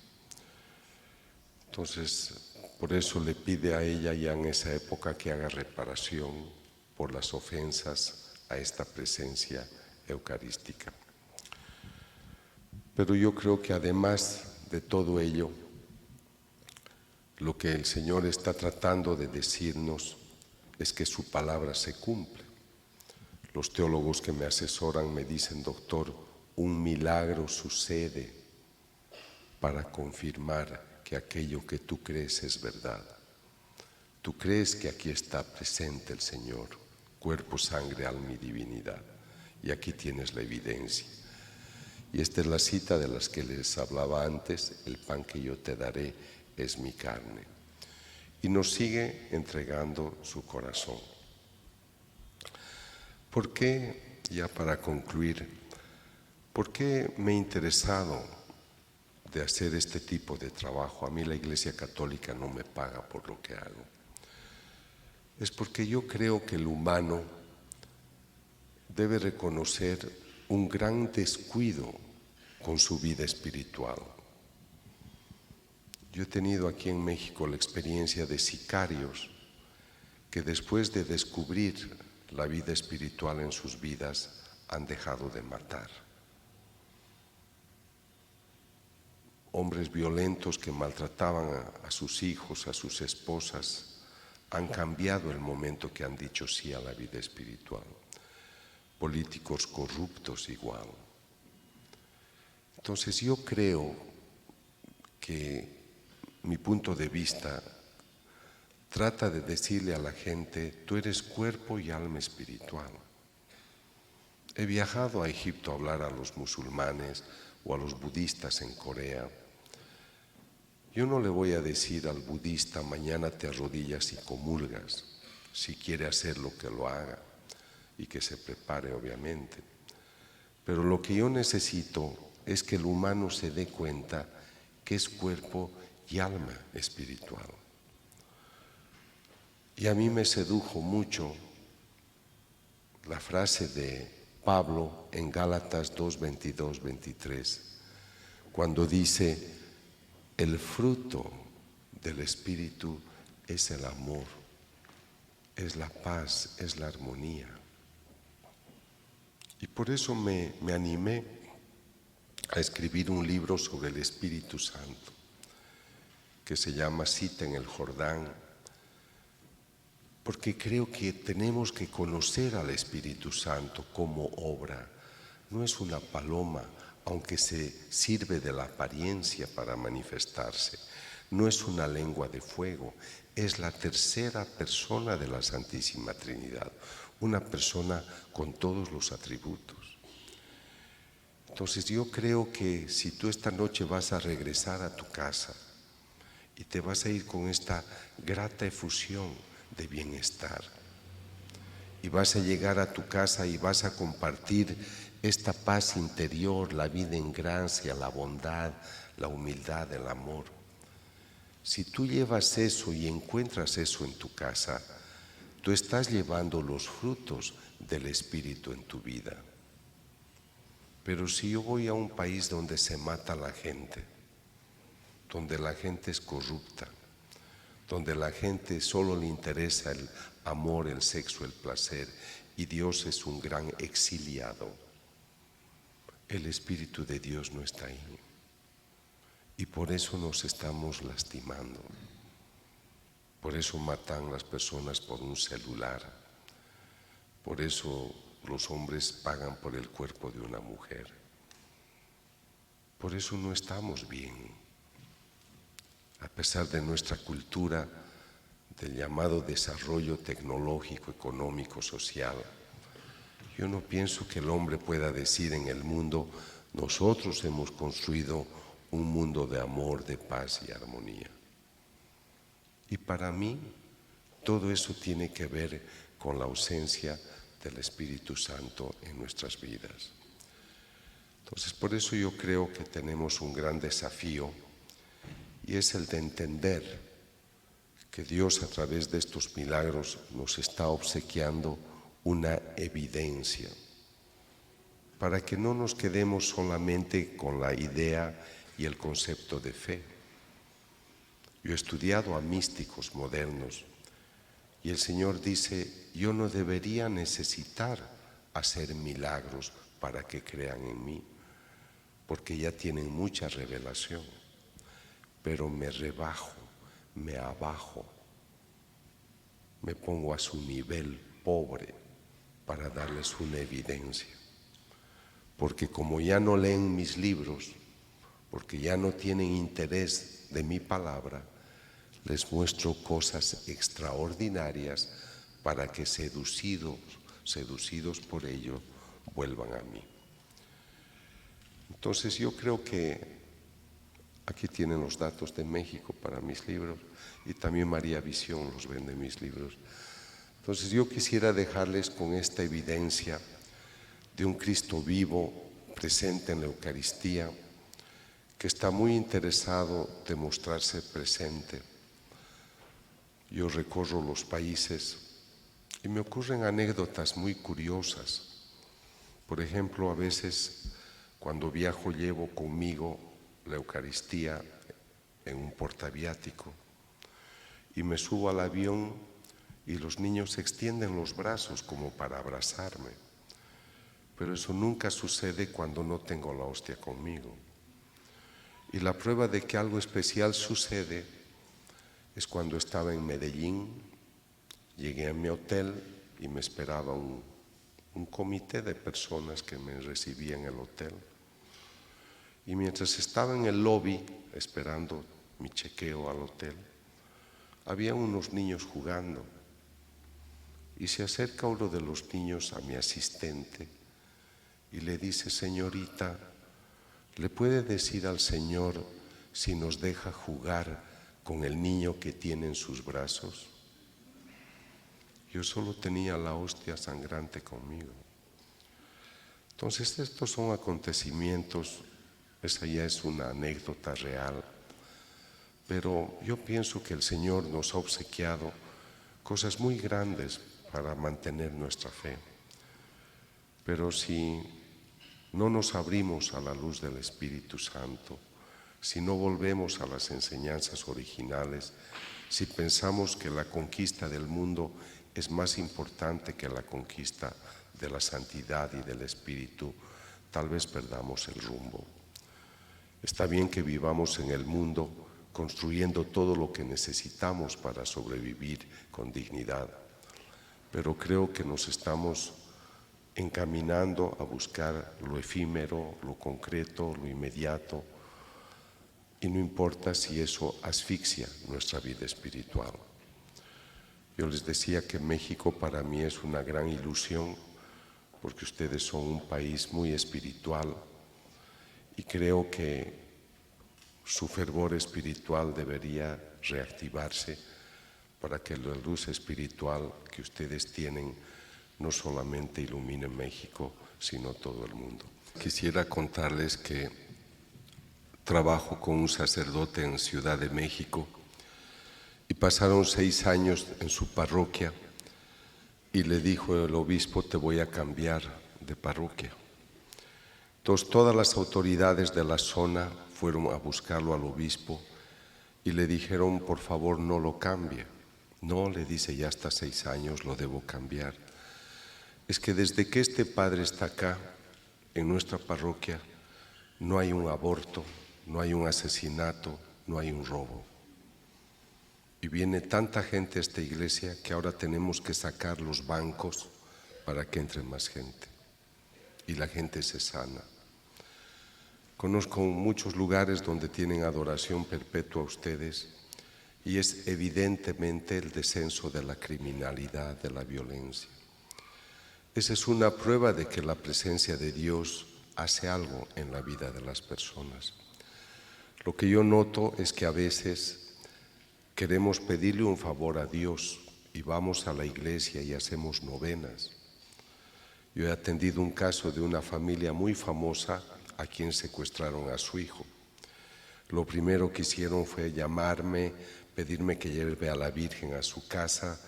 Entonces, por eso le pide a ella ya en esa época que haga reparación por las ofensas a esta presencia eucarística. Pero yo creo que además de todo ello, lo que el Señor está tratando de decirnos es que su palabra se cumple. Los teólogos que me asesoran me dicen: doctor, un milagro sucede para confirmar que aquello que tú crees es verdad. Tú crees que aquí está presente el Señor, cuerpo, sangre, alma y divinidad, y aquí tienes la evidencia. Y esta es la cita de las que les hablaba antes: el pan que yo te daré es mi carne. Y nos sigue entregando su corazón. ¿Por qué, ya para concluir, por qué me he interesado de hacer este tipo de trabajo? A mí la Iglesia Católica no me paga por lo que hago. Es porque yo creo que el humano debe reconocer un gran descuido con su vida espiritual. Yo he tenido aquí en México la experiencia de sicarios que después de descubrir la vida espiritual en sus vidas han dejado de matar. Hombres violentos que maltrataban a sus hijos, a sus esposas, han cambiado el momento que han dicho sí a la vida espiritual. Políticos corruptos igual. Entonces yo creo que mi punto de vista trata de decirle a la gente, tú eres cuerpo y alma espiritual. He viajado a Egipto a hablar a los musulmanes o a los budistas en Corea. Yo no le voy a decir al budista, mañana te arrodillas y comulgas. Si quiere hacerlo, que lo haga y que se prepare, obviamente. Pero lo que yo necesito es que el humano se dé cuenta que es cuerpo y alma espiritual. Y a mí me sedujo mucho la frase de Pablo en Gálatas 2, 22, 23, cuando dice, el fruto del Espíritu es el amor, es la paz, es la armonía. Y por eso me animé a escribir un libro sobre el Espíritu Santo, que se llama Cita en el Jordán, porque creo que tenemos que conocer al Espíritu Santo como obra. No es una paloma, aunque se sirve de la apariencia para manifestarse. No es una lengua de fuego, es la tercera persona de la Santísima Trinidad, una persona con todos los atributos. Entonces yo creo que si tú esta noche vas a regresar a tu casa y te vas a ir con esta grata efusión de bienestar, y vas a llegar a tu casa y vas a compartir esta paz interior, la vida en gracia, la bondad, la humildad, el amor. Si tú llevas eso y encuentras eso en tu casa, tú estás llevando los frutos del Espíritu en tu vida. Pero si yo voy a un país donde se mata a la gente, donde la gente es corrupta, donde la gente solo le interesa el amor, el sexo, el placer, y Dios es un gran exiliado, el Espíritu de Dios no está ahí. Y por eso nos estamos lastimando. Por eso matan las personas por un celular. Por eso los hombres pagan por el cuerpo de una mujer. Por eso no estamos bien. A pesar de nuestra cultura, del llamado desarrollo tecnológico, económico, social, yo no pienso que el hombre pueda decir en el mundo, nosotros hemos construido un mundo de amor, de paz y armonía. Y para mí, todo eso tiene que ver con la ausencia del Espíritu Santo en nuestras vidas. Entonces, por eso yo creo que tenemos un gran desafío, y es el de entender que Dios a través de estos milagros nos está obsequiando una evidencia, para que no nos quedemos solamente con la idea y el concepto de fe. Yo he estudiado a místicos modernos y el Señor dice, yo no debería necesitar hacer milagros para que crean en mí, porque ya tienen mucha revelación, pero me rebajo, me abajo, me pongo a su nivel pobre para darles una evidencia. Porque como ya no leen mis libros, porque ya no tienen interés de mi palabra, les muestro cosas extraordinarias para que seducidos por ello, vuelvan a mí. Entonces yo creo que aquí tienen los datos de México para mis libros, y también María Visión los vende mis libros. Entonces yo quisiera dejarles con esta evidencia de un Cristo vivo, presente en la Eucaristía, que está muy interesado de mostrarse presente. Yo recorro los países y me ocurren anécdotas muy curiosas. Por ejemplo, a veces cuando viajo llevo conmigo la Eucaristía en un portaviático y me subo al avión y los niños extienden los brazos como para abrazarme. Pero eso nunca sucede cuando no tengo la hostia conmigo. Y la prueba de que algo especial sucede es cuando estaba en Medellín, llegué a mi hotel y me esperaba un comité de personas que me recibían en el hotel. Y mientras estaba en el lobby esperando mi chequeo al hotel, había unos niños jugando. Y se acerca uno de los niños a mi asistente y le dice: señorita, ¿le puede decir al Señor si nos deja jugar con el niño que tiene en sus brazos? Yo solo tenía la hostia sangrante conmigo. Entonces estos son acontecimientos, esa ya es una anécdota real, pero yo pienso que el Señor nos ha obsequiado cosas muy grandes para mantener nuestra fe. Pero si no nos abrimos a la luz del Espíritu Santo, si no volvemos a las enseñanzas originales, si pensamos que la conquista del mundo es más importante que la conquista de la santidad y del Espíritu, tal vez perdamos el rumbo. Está bien que vivamos en el mundo construyendo todo lo que necesitamos para sobrevivir con dignidad, pero creo que nos estamos encaminando a buscar lo efímero, lo concreto, lo inmediato, y no importa si eso asfixia nuestra vida espiritual. Yo les decía que México para mí es una gran ilusión, porque ustedes son un país muy espiritual y creo que su fervor espiritual debería reactivarse para que la luz espiritual que ustedes tienen no solamente ilumine México, sino todo el mundo. Quisiera contarles que trabajo con un sacerdote en Ciudad de México y pasaron 6 años en su parroquia y le dijo el obispo: te voy a cambiar de parroquia. Entonces todas las autoridades de la zona fueron a buscarlo al obispo y le dijeron: por favor, no lo cambie. No, le dice, ya hasta 6 años lo debo cambiar. Es que desde que este padre está acá, en nuestra parroquia, no hay un aborto, no hay un asesinato, no hay un robo. Y viene tanta gente a esta iglesia que ahora tenemos que sacar los bancos para que entre más gente. Y la gente se sana. Conozco muchos lugares donde tienen adoración perpetua ustedes y es evidentemente el descenso de la criminalidad, de la violencia. Esa es una prueba de que la presencia de Dios hace algo en la vida de las personas. Lo que yo noto es que a veces queremos pedirle un favor a Dios y vamos a la iglesia y hacemos novenas. Yo he atendido un caso de una familia muy famosa a quien secuestraron a su hijo. Lo primero que hicieron fue llamarme, pedirme que lleve a la Virgen a su casa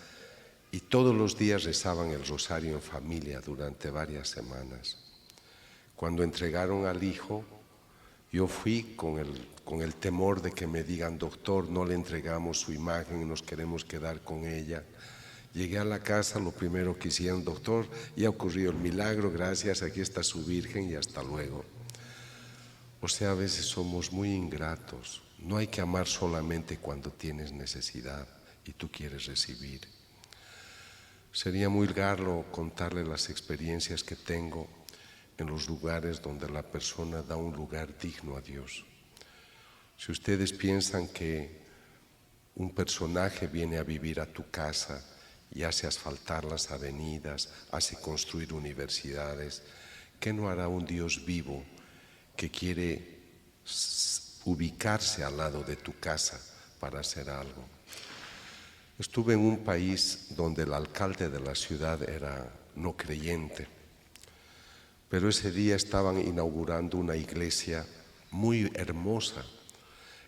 y todos los días rezaban el rosario en familia durante varias semanas. Cuando entregaron al hijo, yo fui con el temor de que me digan: doctor, no le entregamos su imagen, nos queremos quedar con ella. Llegué a la casa, lo primero que hicieron: doctor, ya ocurrió el milagro, gracias, aquí está su Virgen y hasta luego. O sea, a veces somos muy ingratos. No hay que amar solamente cuando tienes necesidad y tú quieres recibir. Sería muy largo contarle las experiencias que tengo en los lugares donde la persona da un lugar digno a Dios. Si ustedes piensan que un personaje viene a vivir a tu casa y hace asfaltar las avenidas, hace construir universidades, ¿qué no hará un Dios vivo que quiere ubicarse al lado de tu casa para hacer algo? Estuve en un país donde el alcalde de la ciudad era no creyente, pero ese día estaban inaugurando una iglesia muy hermosa.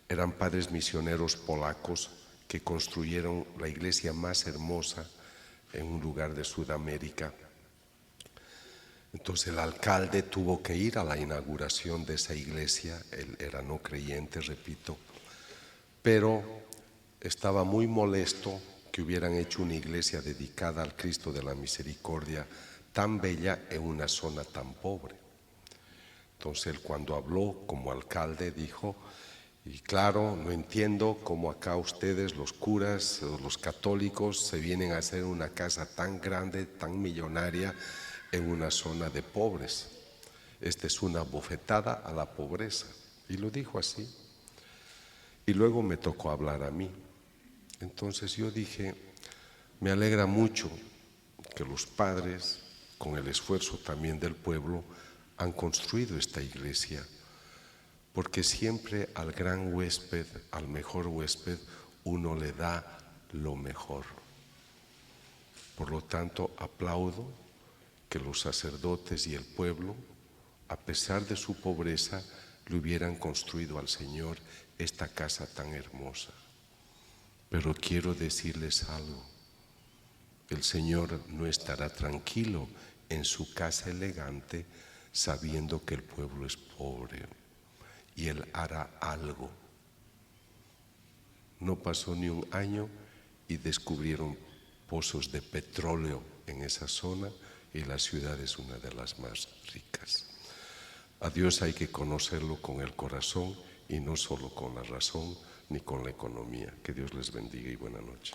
Eran padres misioneros polacos que construyeron la iglesia más hermosa en un lugar de Sudamérica. Entonces el alcalde tuvo que ir a la inauguración de esa iglesia. Él era no creyente, repito, pero estaba muy molesto que hubieran hecho una iglesia dedicada al Cristo de la Misericordia tan bella en una zona tan pobre. Entonces él, cuando habló como alcalde, dijo: y claro, no entiendo cómo acá ustedes, los curas, los católicos, se vienen a hacer una casa tan grande, tan millonaria, en una zona de pobres. Esta es una bofetada a la pobreza. Y lo dijo así. Y luego me tocó hablar a mí. Entonces yo dije: me alegra mucho que los padres, con el esfuerzo también del pueblo, han construido esta iglesia, porque siempre al gran huésped, al mejor huésped, uno le da lo mejor. Por lo tanto, aplaudo que los sacerdotes y el pueblo, a pesar de su pobreza, le hubieran construido al Señor esta casa tan hermosa. Pero quiero decirles algo: el Señor no estará tranquilo en su casa elegante sabiendo que el pueblo es pobre, y Él hará algo. No pasó ni un año y descubrieron pozos de petróleo en esa zona y la ciudad es una de las más ricas. A Dios hay que conocerlo con el corazón y no solo con la razón ni con la economía. Que Dios les bendiga y buena noche.